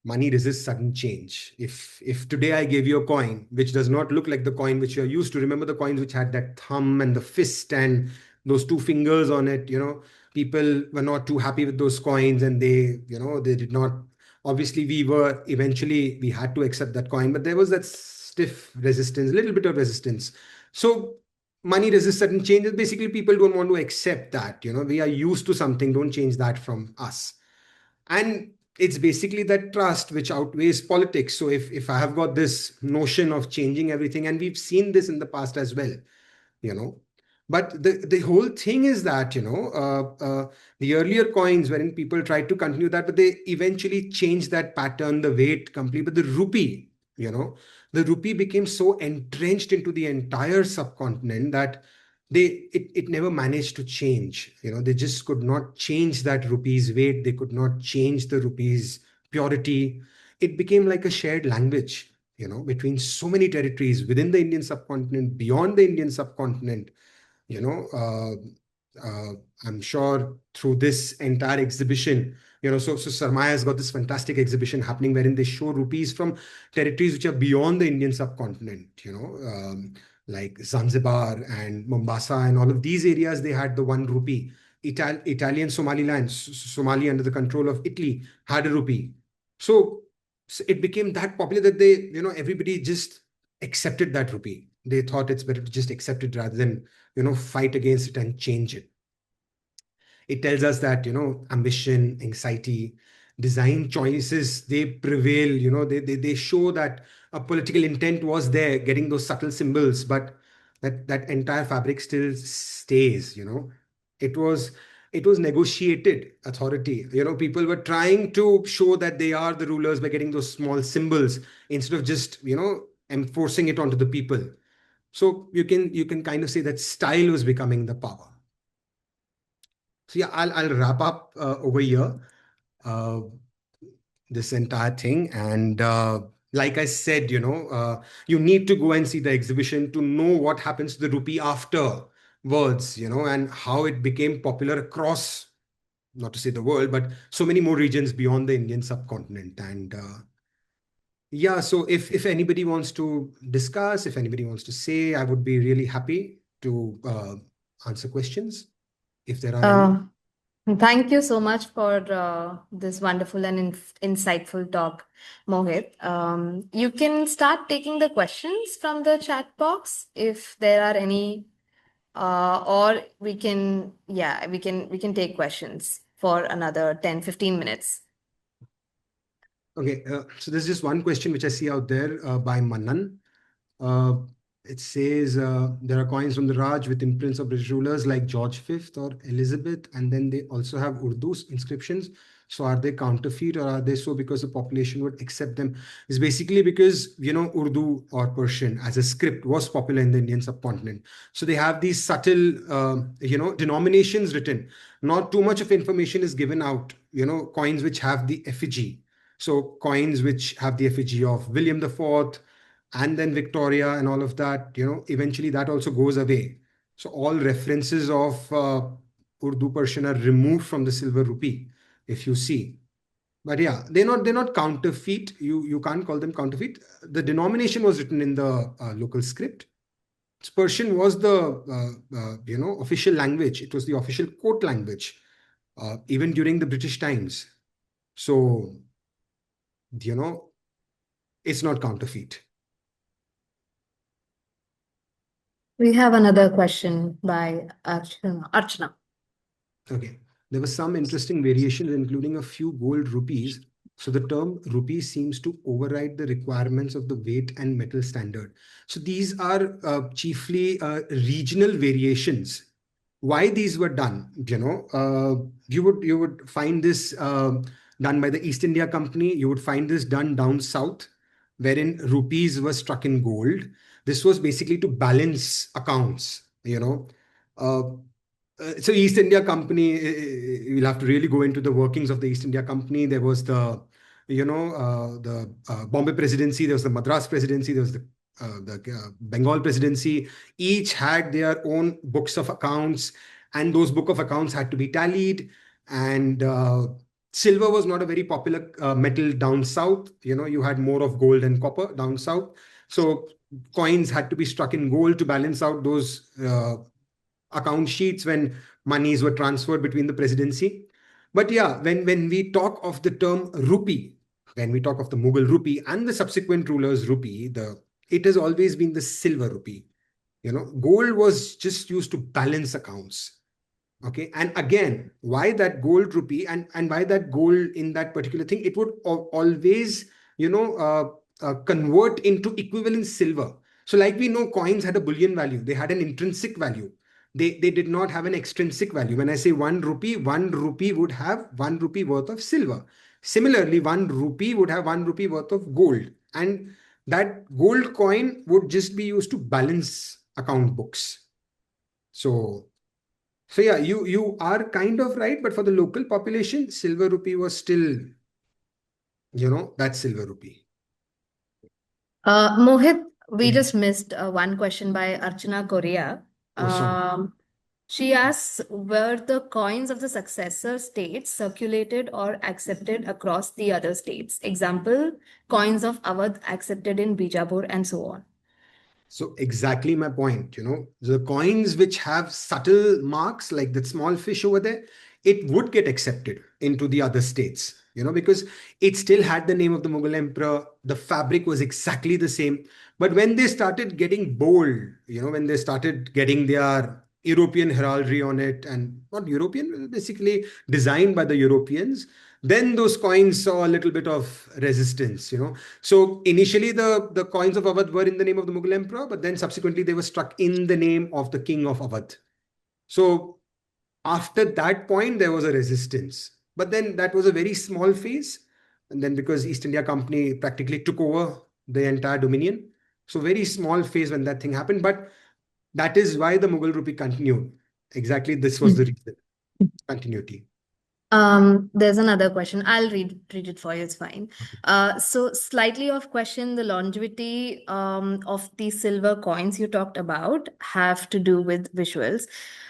Money resists sudden change. If today I gave you a coin which does not look like the coin which you're used to, remember the coins which had that thumb and the fist and those two fingers on it, people were not too happy with those coins, and they did not. Obviously, we had to accept that coin, but there was that stiff resistance, a little bit of resistance. So money resists sudden changes. Basically, people don't want to accept that. We are used to something, don't change that from us. And it's basically that trust which outweighs politics. So if I have got this notion of changing everything, and we've seen this in the past as well, you know but the whole thing is that the earlier coins wherein people tried to continue that, but they eventually changed that pattern, the weight completely. But you know the rupee became so entrenched into the entire subcontinent that it never managed to change. They just could not change that rupee's weight, they could not change the rupee's purity. It became like a shared language, between so many territories within the Indian subcontinent, beyond the Indian subcontinent. you know uh, uh, I'm sure through this entire exhibition, so Sarmaya has got this fantastic exhibition happening wherein they show rupees from territories which are beyond the Indian subcontinent, like Zanzibar and Mombasa and all of these areas. They had the one rupee. Italian Somaliland, Somali under the control of Italy, had a rupee. So it became that popular that everybody just accepted that rupee. They thought it's better to just accept it rather than fight against it and change it. It tells us that ambition, anxiety, design choices, they prevail. They show that a political intent was there, getting those subtle symbols, but that entire fabric still stays. It was negotiated authority. People were trying to show that they are the rulers by getting those small symbols instead of just enforcing it onto the people. So you can kind of say that style was becoming the power. So yeah, I'll wrap up over here, uh, this entire thing. And like I said, you need to go and see the exhibition to know what happens to the rupee afterwards, and how it became popular across, not to say the world, but so many more regions beyond the Indian subcontinent. And yeah, so if anybody wants to discuss, if anybody wants to say, I would be really happy to answer questions if there are any. Uh, Thank you so much for this wonderful and insightful talk, Mohit. You can start taking the questions from the chat box if there are any, or we can take questions for another 10-15 minutes. Okay, so there's just one question which I see out there by Manan. Uh, it says there are coins from the Raj with imprints of British rulers like George V or Elizabeth, and then they also have Urdu inscriptions. So are they counterfeit, or are they so because the population would accept them? It's basically because Urdu or Persian as a script was popular in the Indian subcontinent. So they have these subtle denominations written. Not too much of information is given out. Coins which have the effigy. So coins which have the effigy of William the Fourth and then Victoria and all of that, eventually that also goes away. So all references of Urdu Persian are removed from the silver rupee, if you see. But yeah, they're not counterfeit. You can't call them counterfeit. The denomination was written in the local script. Persian was the official language. It was the official court language, even during the British times. So it's not counterfeit. We have another question by Archana. Archana. Okay. There were some interesting variations, including a few gold rupees. So the term rupee seems to override the requirements of the weight and metal standard. So these are chiefly regional variations. Why these were done? You would find this done by the East India Company. You would find this done down south, wherein rupees were struck in gold. This was basically to balance accounts. Uh, so East India Company, you'll have to really go into the workings of the East India Company. There was the Bombay Presidency, there was the Madras Presidency, there was the Bengal Presidency. Each had their own books of accounts, and those book of accounts had to be tallied. And Silver was not a very popular metal down south. You had more of gold and copper down south. So coins had to be struck in gold to balance out those account sheets when monies were transferred between the presidency. But yeah, when we talk of the term rupee, when we talk of the Mughal rupee and the subsequent rulers' rupee, it has always been the silver rupee. Gold was just used to balance accounts. Okay, and again, why that gold rupee, and why that gold in that particular thing, it would always convert into equivalent silver. So like we know, coins had a bullion value, they had an intrinsic value. They did not have an extrinsic value. When I say 1 rupee would have 1 rupee worth of silver. Similarly, 1 rupee would have 1 rupee worth of gold, and that gold coin would just be used to balance account books. So yeah, you are kind of right, but for the local population, silver rupee was still, that silver rupee. Mohit, we Yeah. just missed one question by Archana Korea. Oh, sorry. She asks, were the coins of the successor states circulated or accepted across the other states? Example, coins of Awadh accepted in Bijapur and so on. So exactly my point, the coins which have subtle marks like that small fish over there, it would get accepted into the other states, because it still had the name of the Mughal emperor. The fabric was exactly the same. But when they started getting bold, when they started getting their European heraldry on it, and not European, basically designed by the Europeans, then those coins saw a little bit of resistance. So initially, the coins of Awadh were in the name of the Mughal emperor, but then subsequently they were struck in the name of the king of Awadh. So after that point, there was a resistance. But then that was a very small phase. And then because East India Company practically took over the entire dominion, so very small phase when that thing happened. But that is why the Mughal rupee continued. Exactly, this was the reason. Continuity. There's another question. I'll read it for you. It's fine. So slightly off question, the longevity of the silver coins you talked about have to do with visuals.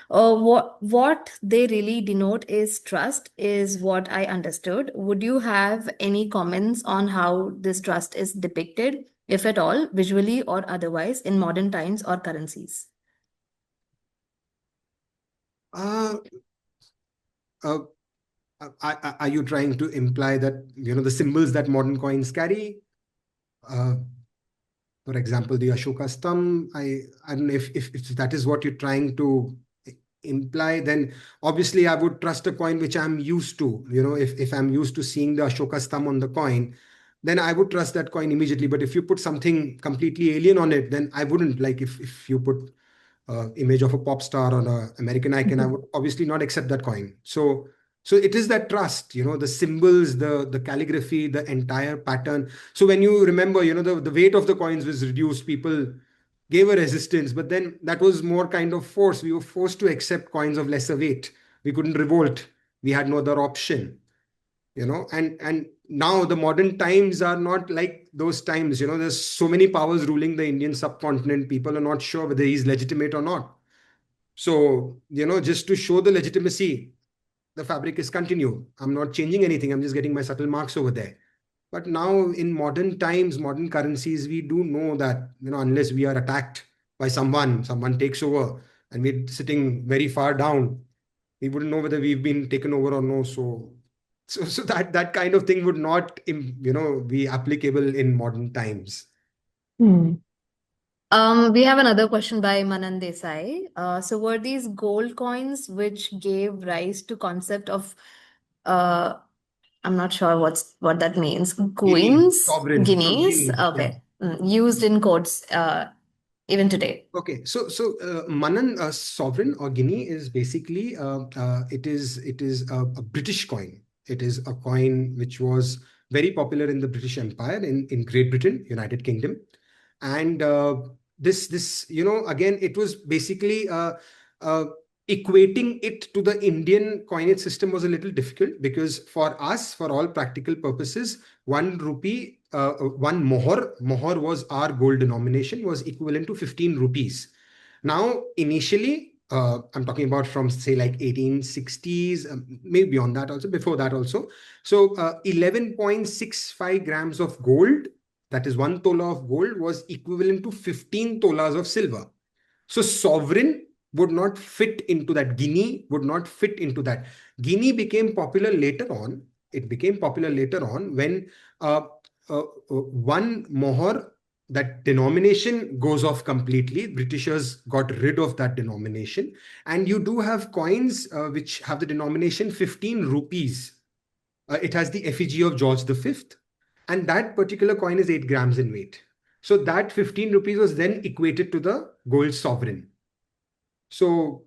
What they really denote is trust, is what I understood. Would you have any comments on how this trust is depicted, if at all, visually or otherwise, in modern times or currencies? Uh, uh, are you trying to imply that the symbols that modern coins carry, uh, for example, the Ashoka Stamp? I don't know if that is what you're trying to imply. Then obviously I would trust a coin which I'm used to. If I'm used to seeing the Ashoka Stamp on the coin, then I would trust that coin immediately. But if you put something completely alien on it, then I wouldn't. Like if you put image of a pop star or an American icon, I would obviously not accept that coin. So it is that trust, the symbols, the calligraphy, the entire pattern. So when you remember, the weight of the coins was reduced, people gave a resistance, but then that was more kind of force. We were forced to accept coins of lesser weight. We couldn't revolt. We had no other option. And now the modern times are not like those times. There's so many powers ruling the Indian subcontinent. People are not sure whether he's legitimate or not. So just to show the legitimacy, the fabric is continued. I'm not changing anything, I'm just getting my subtle marks over there. But now in modern times, modern currencies, we do know that unless we are attacked by someone takes over, and we're sitting very far down, we wouldn't know whether we've been taken over or no. So that kind of thing would not be applicable in modern times. Hmm. We have another question by Manan Desai. So were these gold coins which gave rise to concept of uh I'm not sure what that means. Guinea, Coins, sovereign, no, guineas, Guinea, yeah. okay, used in courts even today. Okay, so Manan, sovereign or guinea is basically it is a British coin. It is a coin which was very popular in the British Empire, in Great Britain, United Kingdom. And this again, it was basically uh, equating it to the Indian coinage system was a little difficult, because for us, for all practical purposes, 1 rupee, one mohor was our gold denomination, was equivalent to 15 rupees. Now, initially, I'm talking about from say like 1860s, maybe beyond that also, before that also. So 11.65 grams of gold, that is 1 tola of gold, was equivalent to 15 tolas of silver. So sovereign would not fit into that. Guinea would not fit into that. Guinea became popular later on. It became popular later on when uh, one mohor, that denomination goes off completely. Britishers got rid of that denomination. And you do have coins which have the denomination 15 rupees. It has the effigy of George V. And that particular coin is 8 grams in weight. So that 15 rupees was then equated to the gold sovereign. So,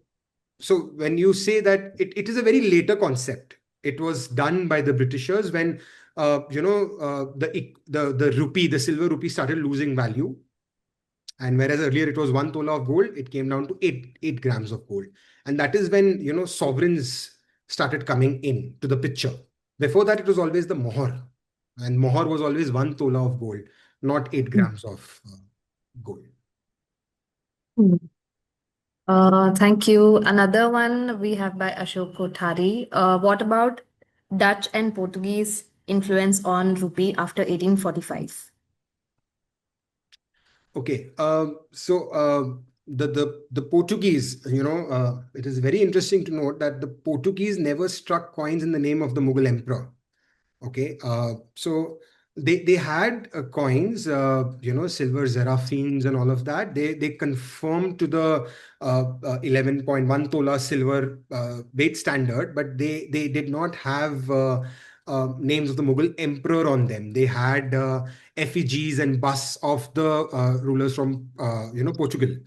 so when you say that it is a very later concept, it was done by the Britishers when the rupee, the silver rupee, started losing value. And whereas earlier it was 1 tola of gold, it came down to eight grams of gold, and that is when sovereigns started coming in to the picture. Before that, it was always the mohor, and mohor was always 1 tola of gold, not 8 grams of gold. Hmm. Thank you. Another one we have by Ashok Kothari. What about Dutch and Portuguese influence on rupee after 1845? Okay, the Portuguese, it is very interesting to note that the Portuguese never struck coins in the name of the Mughal emperor. Okay, so they had coins, silver zeraphins and all of that. They conformed to the 11.1 tola silver weight standard, but they did not have names of the Mughal emperor on them. They had effigies and busts of the rulers from Portugal.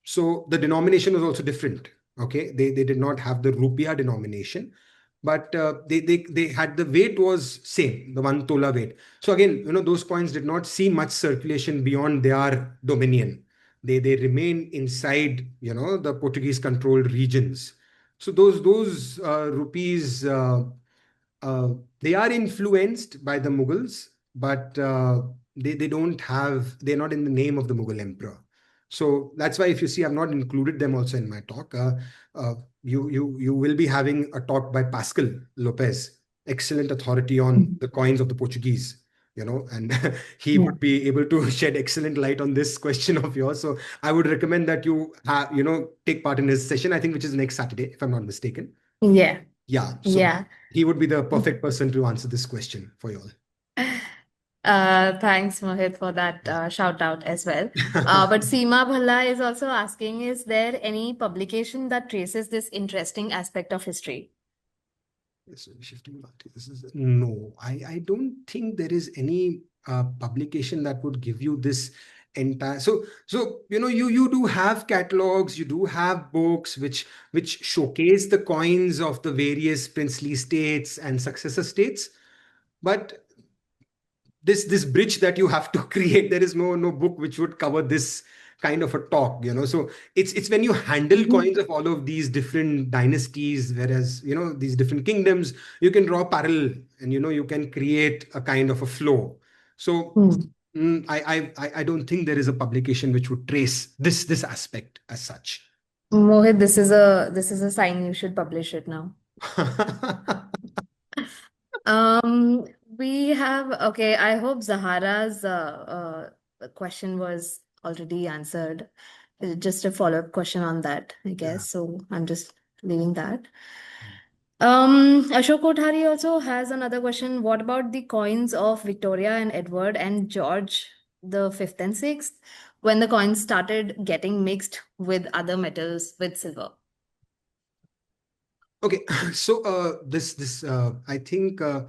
So the denomination was also different. Okay, they did not have the rupiah denomination, but they had, the weight was same, the 1 tola weight. So again, those coins did not see much circulation beyond their dominion. They remain inside the Portuguese controlled regions. So those rupees, uh, they are influenced by the Mughals, but they don't have, they're not in the name of the Mughal emperor. So that's why if you see, I've not included them also in my talk. You will be having a talk by Pascal Lopez, excellent authority on Mhm. the coins of the Portuguese. And he Yeah. would be able to shed excellent light on this question of yours. So I would recommend that you take part in his session, I think, which is next Saturday, if I'm not mistaken. Yeah. Yeah, so Yeah. he would be the perfect person to answer this question for you Thanks, Mohit, for that shout out as well. all. But Seema Bhalla is also asking, is there any publication that traces this interesting aspect of history? So shifting market, this is no. I don't think there is any publication that would give you this entire. So you do have catalogs, you do have books which showcase the coins of the various princely states and successor states, but this bridge that you have to create, there is no book which would cover this kind of a talk. So it's when you handle Mhm. coins of all of these different dynasties, whereas these different kingdoms, you can draw parallel, and you can create a kind of a flow. So Hmm. I don't think there is a publication which would trace this aspect as such. Mohit, this is a sign you should publish it now. Um, we have, okay, I hope Zahara's question was already answered. Just a follow-up question on that, I Yeah. guess. So I'm just leaving that. Ashok Kothari also has another question. What about the coins of Victoria and Edward and George the fifth and sixth, when the coins started getting mixed with other metals with silver? Okay, so this I think uh,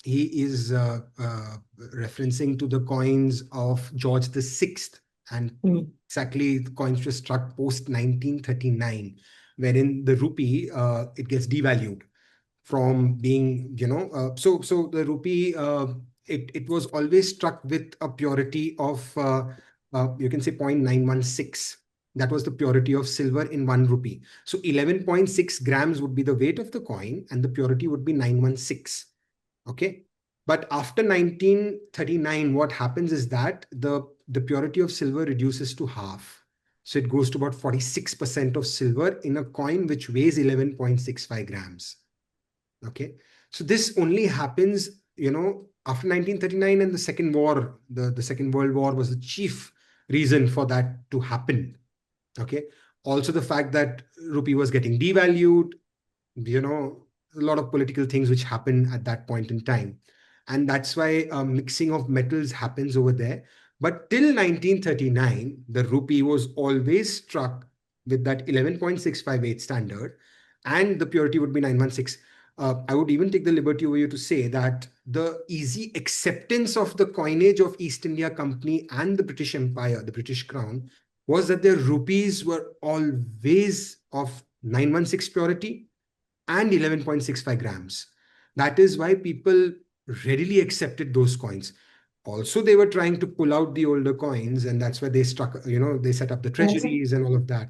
he is referencing to the coins of George the Sixth, and Mm. exactly the coins were struck post 1939, wherein the rupee it gets devalued from being, so the rupee, it was always struck with a purity of you can say 0.916. That was the purity of silver in 1 rupee. So 11.6 grams would be the weight of the coin, and the purity would be 916. Okay. But after 1939, what happens is that the purity of silver reduces to half. So it goes to about 46% of silver in a coin which weighs 11.65 grams. Okay. So this only happens, after 1939 and the Second War. The Second World War was the chief reason for that to happen. Okay. Also, the fact that rupee was getting devalued, you know, a lot of political things which happen at that point in time. And that's why mixing of metals happens over there. But till 1939, the rupee was always struck with that 11.658 standard, and the purity would be 916. I would even take the liberty over you to say that the easy acceptance of the coinage of East India Company and the British Empire, the British Crown, was that their rupees were always of 916 purity and 11.65 grams. That is why people readily accepted those coins. Also, they were trying to pull out the older coins, and that's why they struck, they set up the treasuries and all of that.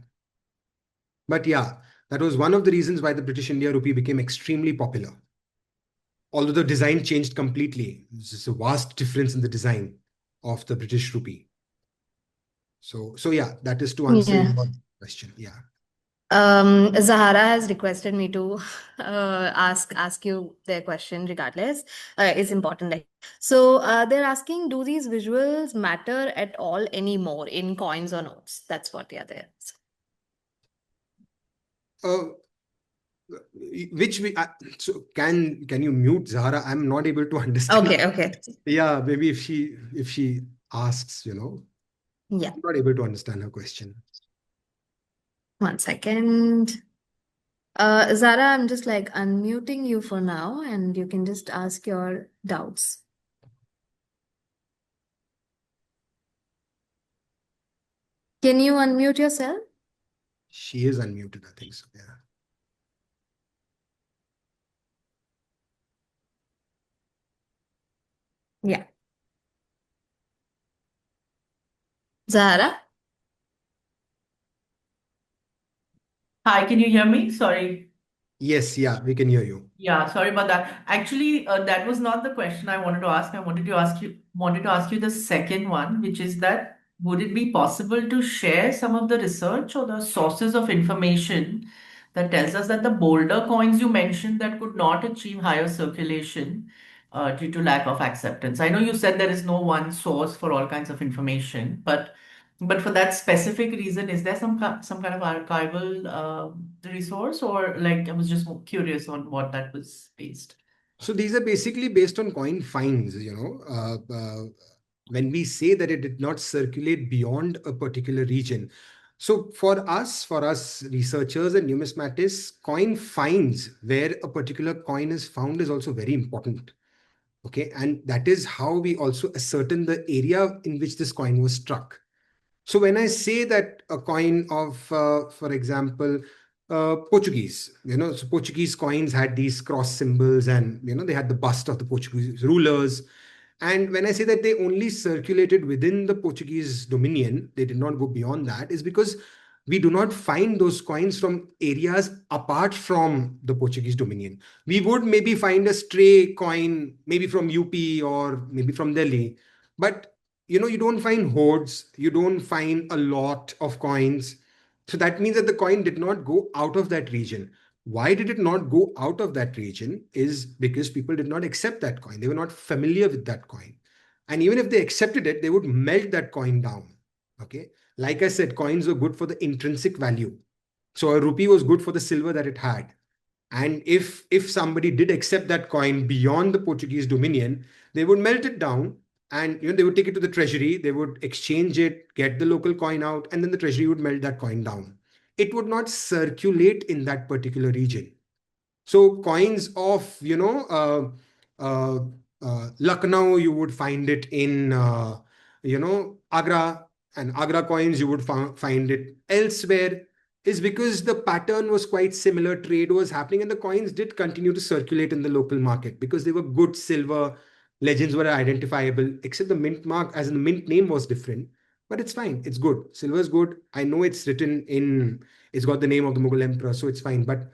But yeah, that was one of the reasons why the British India rupee became extremely popular. Although the design changed completely, there's a vast difference in the design of the British rupee. So yeah, that is to answer Yeah. your question. Yeah. Zahara has requested me to ask you their question regardless. It's important. So they're asking, do these visuals matter at all anymore in coins or notes? That's what they are there. Uh, which we so can you mute Zahara? I'm not able to understand. Okay, okay. Yeah, maybe if she asks, Yeah. I'm not able to understand her question. 1 second. Zara, I'm just like unmuting you for now, and you can just ask your doubts. Can you unmute yourself? She is unmuted, I think so. Yeah. Yeah. Zahara? Hi, can you hear me? Sorry. Yes, yeah, we can hear you. Yeah, sorry about that. Actually, that was not the question I wanted to ask. I wanted to ask you the second one, which is that would it be possible to share some of the research or the sources of information that tells us that the bolder coins you mentioned that could not achieve higher circulation due to lack of acceptance? I know you said there is no one source for all kinds of information, but for that specific reason, is there some kind of archival resource, or like I was just curious on what that was based? So these are basically based on coin finds, when we say that it did not circulate beyond a particular region. So for us researchers and numismatists, coin finds where a particular coin is found is also very important. Okay, and that is how we also ascertain the area in which this coin was struck. So when I say that a coin of, for example, Portuguese, so Portuguese coins had these cross symbols, and they had the bust of the Portuguese rulers. And when I say that they only circulated within the Portuguese dominion, they did not go beyond that, is because we do not find those coins from areas apart from the Portuguese dominion. We would maybe find a stray coin, maybe from UP or maybe from Delhi, but you don't find hordes, you don't find a lot of coins. So that means that the coin did not go out of that region. Why did it not go out of that region is because people did not accept that coin. They were not familiar with that coin. And even if they accepted it, they would melt that coin down. Okay. Like I said, coins were good for the intrinsic value. So a rupee was good for the silver that it had. And if somebody did accept that coin beyond the Portuguese dominion, they would melt it down, and they would take it to the treasury, they would exchange it, get the local coin out, and then the treasury would melt that coin down. It would not circulate in that particular region. So coins of uh, Lucknow, you would find it in Agra, and Agra coins you would find it elsewhere. Is because the pattern was quite similar. Trade was happening, and the coins did continue to circulate in the local market because they were good silver. Legends were identifiable, except the mint mark, as in the mint name, was different. But it's fine. It's good. Silver is good. I know it's written in. It's got the name of the Mughal emperor, so it's fine. But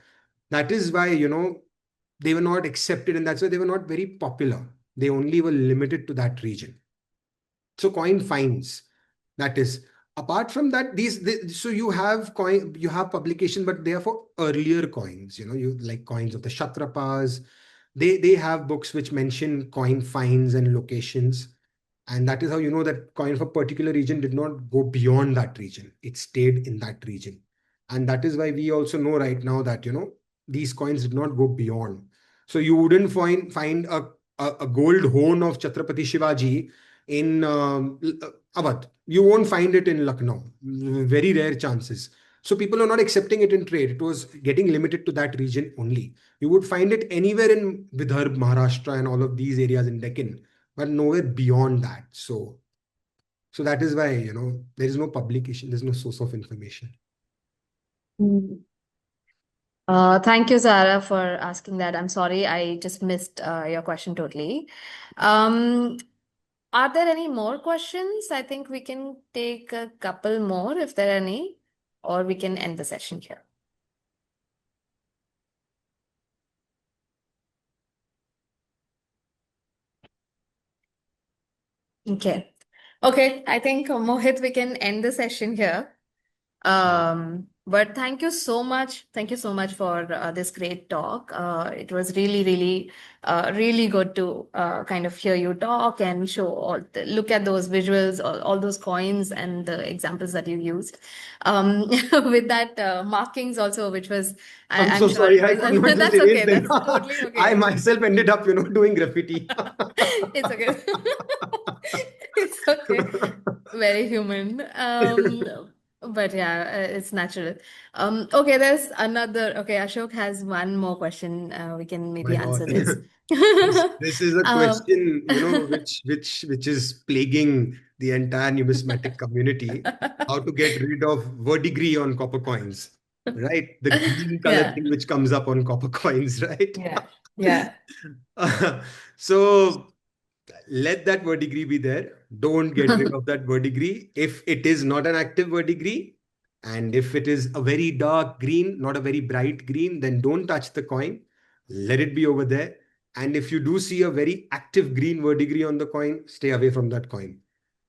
that is why they were not accepted, and that's why they were not very popular. They only were limited to that region. So coin finds, that is, Apart from that, so you have you have publication, but they are for earlier coins. You like coins of the Kshatrapas. They have books which mention coin finds and locations, and that is how you know that coin of a particular region did not go beyond that region. It stayed in that region, and that is why we also know right now that these coins did not go beyond. So you wouldn't find a gold horn of Chhatrapati Shivaji in Awadh. You won't find it in Lucknow. Very rare chances. So people are not accepting it in trade. It was getting limited to that region only. You would find it anywhere in Vidarbha, Maharashtra, and all of these areas in Deccan, but nowhere beyond that. So that is why there is no publication. There's no source of information. Mm. Thank you, Zara, for asking that. I'm sorry, I just missed your question totally. Um, are there any more questions? I think we can take a couple more if there are any, or we can end the session here. Okay. Okay, I think Mohit, we can end the session here. But thank you so much. Thank you so much for this great talk. It was really, really, really good to kind of hear you talk and show look at those visuals, all those coins and the examples that you used. With that markings also, which was, I'm I'm so sure sorry. it I was, could not just that's erase okay. them. That's totally I okay. myself ended up, doing graffiti. It's okay. It's okay. Very human. But yeah, it's natural. Okay, there's another. Okay, Ashok has one more question. We can maybe My God. answer this. This is a Um, question, which is plaguing the entire numismatic community. How to get rid of verdigris on copper coins, right? The green color yeah, thing which comes up on copper coins, right? yeah, yeah. So let that verdigris be there. Don't get rid of that verdigris. If it is not an active verdigris, and if it is a very dark green, not a very bright green, then don't touch the coin. Let it be over there. And if you do see a very active green verdigris on the coin, stay away from that coin,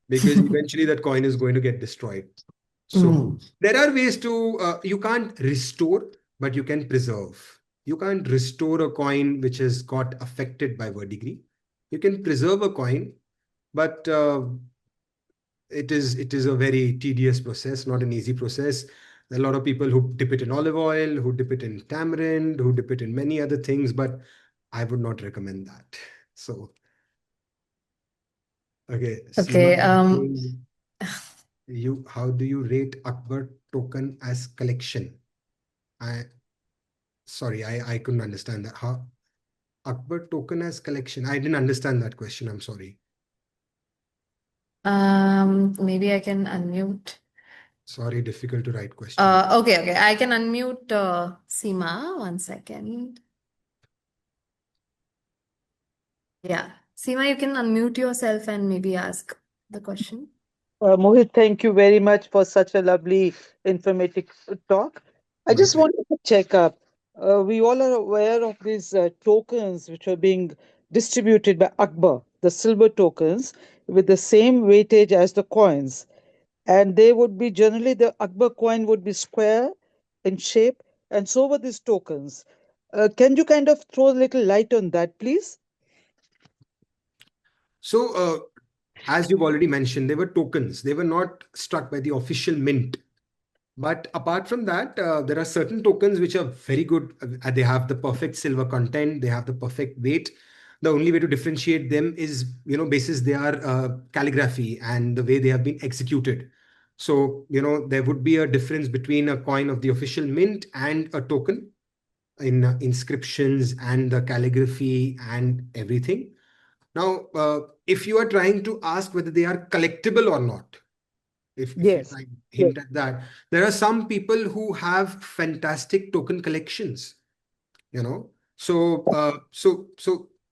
because eventually that coin is going to get destroyed. So Mm. there are ways to, you can't restore, but you can preserve. You can't restore a coin which has got affected by verdigris. You can preserve a coin, but it is a very tedious process, not an easy process. There are a lot of people who dip it in olive oil, who dip it in tamarind, who dip it in many other things, but I would not recommend that. So, okay, Seema, Okay. how do you rate Akbar token as collection? I Sorry, I couldn't understand that. How Akbar token as collection? I didn't understand that question. I'm sorry. Maybe I can unmute. Sorry, difficult to write question. Okay, okay. I can unmute Seema. 1 second. Yeah. Seema, you can unmute yourself and maybe ask the question. Mohit, thank you very much for such a lovely, informative talk. I My just pleasure. wanted to check up. We all are aware of these tokens which are being distributed by Akbar, the silver tokens, with the same weightage as the coins. And they would be generally, the Akbar coin would be square in shape, and so were these tokens. Can you kind of throw a little light on that, please? So, as you've already mentioned, they were tokens. They were not struck by the official mint. But apart from that, there are certain tokens which are very good. They have the perfect silver content. They have the perfect weight. The only way to differentiate them is, basis their calligraphy and the way they have been executed. So, there would be a difference between a coin of the official mint and a token in inscriptions and the calligraphy and everything. Now, if you are trying to ask whether they are collectible or not, if you Yes. try to Yes. hint at that, there are some people who have fantastic token collections. So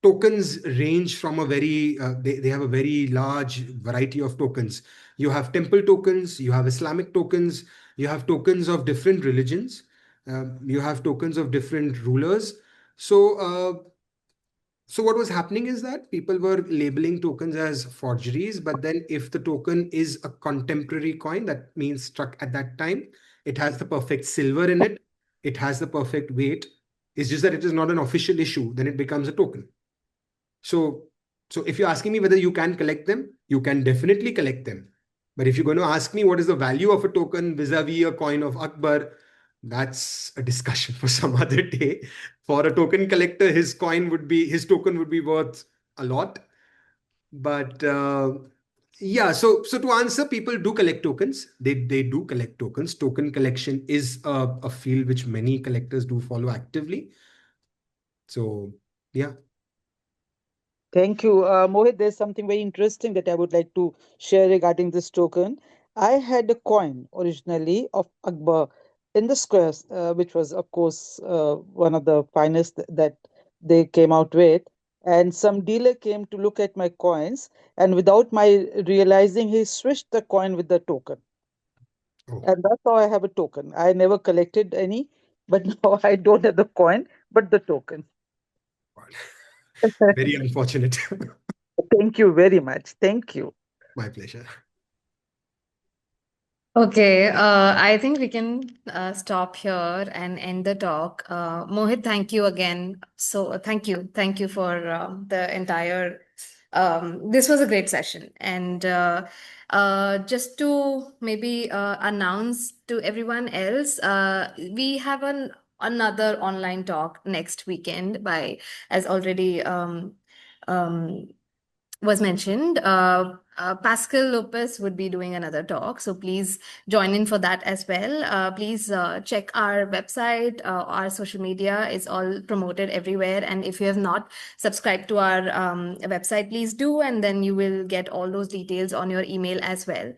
tokens range from a very they have a very large variety of tokens. You have temple tokens, you have Islamic tokens, you have tokens of different religions, you have tokens of different rulers. So So what was happening is that people were labeling tokens as forgeries, but then if the token is a contemporary coin, that means struck at that time, it has the perfect silver in it, it has the perfect weight. It's just that it is not an official issue, then it becomes a token. So, so if you're asking me whether you can collect them, you can definitely collect them. But if you're going to ask me what is the value of a token vis-a-vis a coin of Akbar, that's a discussion for some other day. For a token collector, his token would be worth a lot. But yeah, so to answer, people do collect tokens. They do collect tokens. Token collection is a field which many collectors do follow actively. So yeah. Thank you. Mohit, there's something very interesting that I would like to share regarding this token. I had a coin originally of Akbar in the squares, which was, of course, one of the finest that they came out with. And some dealer came to look at my coins, and without my realizing, he switched the coin with the token. Oh, And that's how I have a token. I never collected any, but now I don't have the coin, but the token. God. Very unfortunate. Thank you very much. Thank you. My pleasure. Okay, I think we can stop here and end the talk. Mohit, thank you again. So, thank you for the entire. This was a great session, and just to maybe announce to everyone else, we have another online talk next weekend by, as already um, was mentioned. Pascal Lopez would be doing another talk, so please join in for that as well. Please check our website, our social media is all promoted everywhere. And if you have not subscribed to our website, please do, and then you will get all those details on your email as well.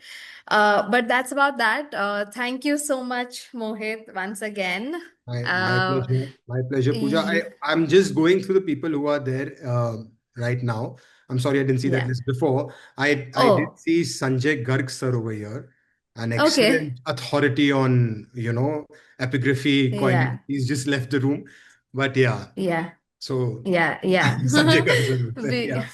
But that's about that. Thank you so much, Mohit, once again. My Uh, pleasure. My pleasure, Pooja. y- I'm just going through the people who are there right now. I'm sorry I didn't see that yeah. list before. I did Oh, see Sanjay Garg sir over here, an okay. excellent authority on, epigraphy, Yeah. coinage. He's just left the room. But yeah, Yeah. so Yeah, yeah. Sanjay Garg sir was there. We, Yeah.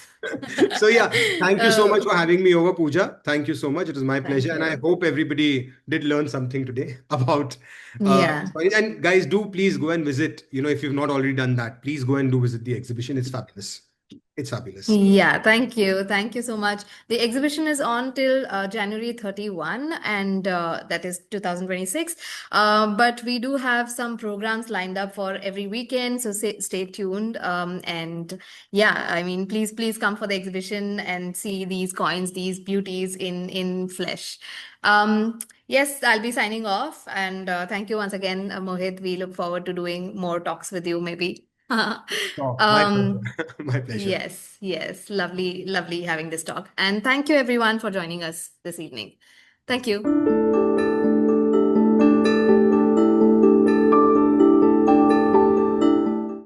So yeah, thank you so much uh, for having me over, Pooja. Thank you so much. It was my thank pleasure, and I you. hope everybody did learn something today about Yeah. sorry. And guys, do please go and visit. If you've not already done that, please go and do visit the exhibition. It's fabulous. It's fabulous. Yeah, thank you. Thank you so much. The exhibition is on till January 31, and that is 2026. But we do have some programs lined up for every weekend, so stay tuned. And yeah, I mean, please come for the exhibition and see these coins, these beauties in flesh. Yes, I'll be signing off, and thank you once again, Mohit. We look forward to doing more talks with you, maybe. Oh, my pleasure. Um, My pleasure. Yes, yes. Lovely, lovely having this talk. And thank you everyone for joining us this evening. Thank you.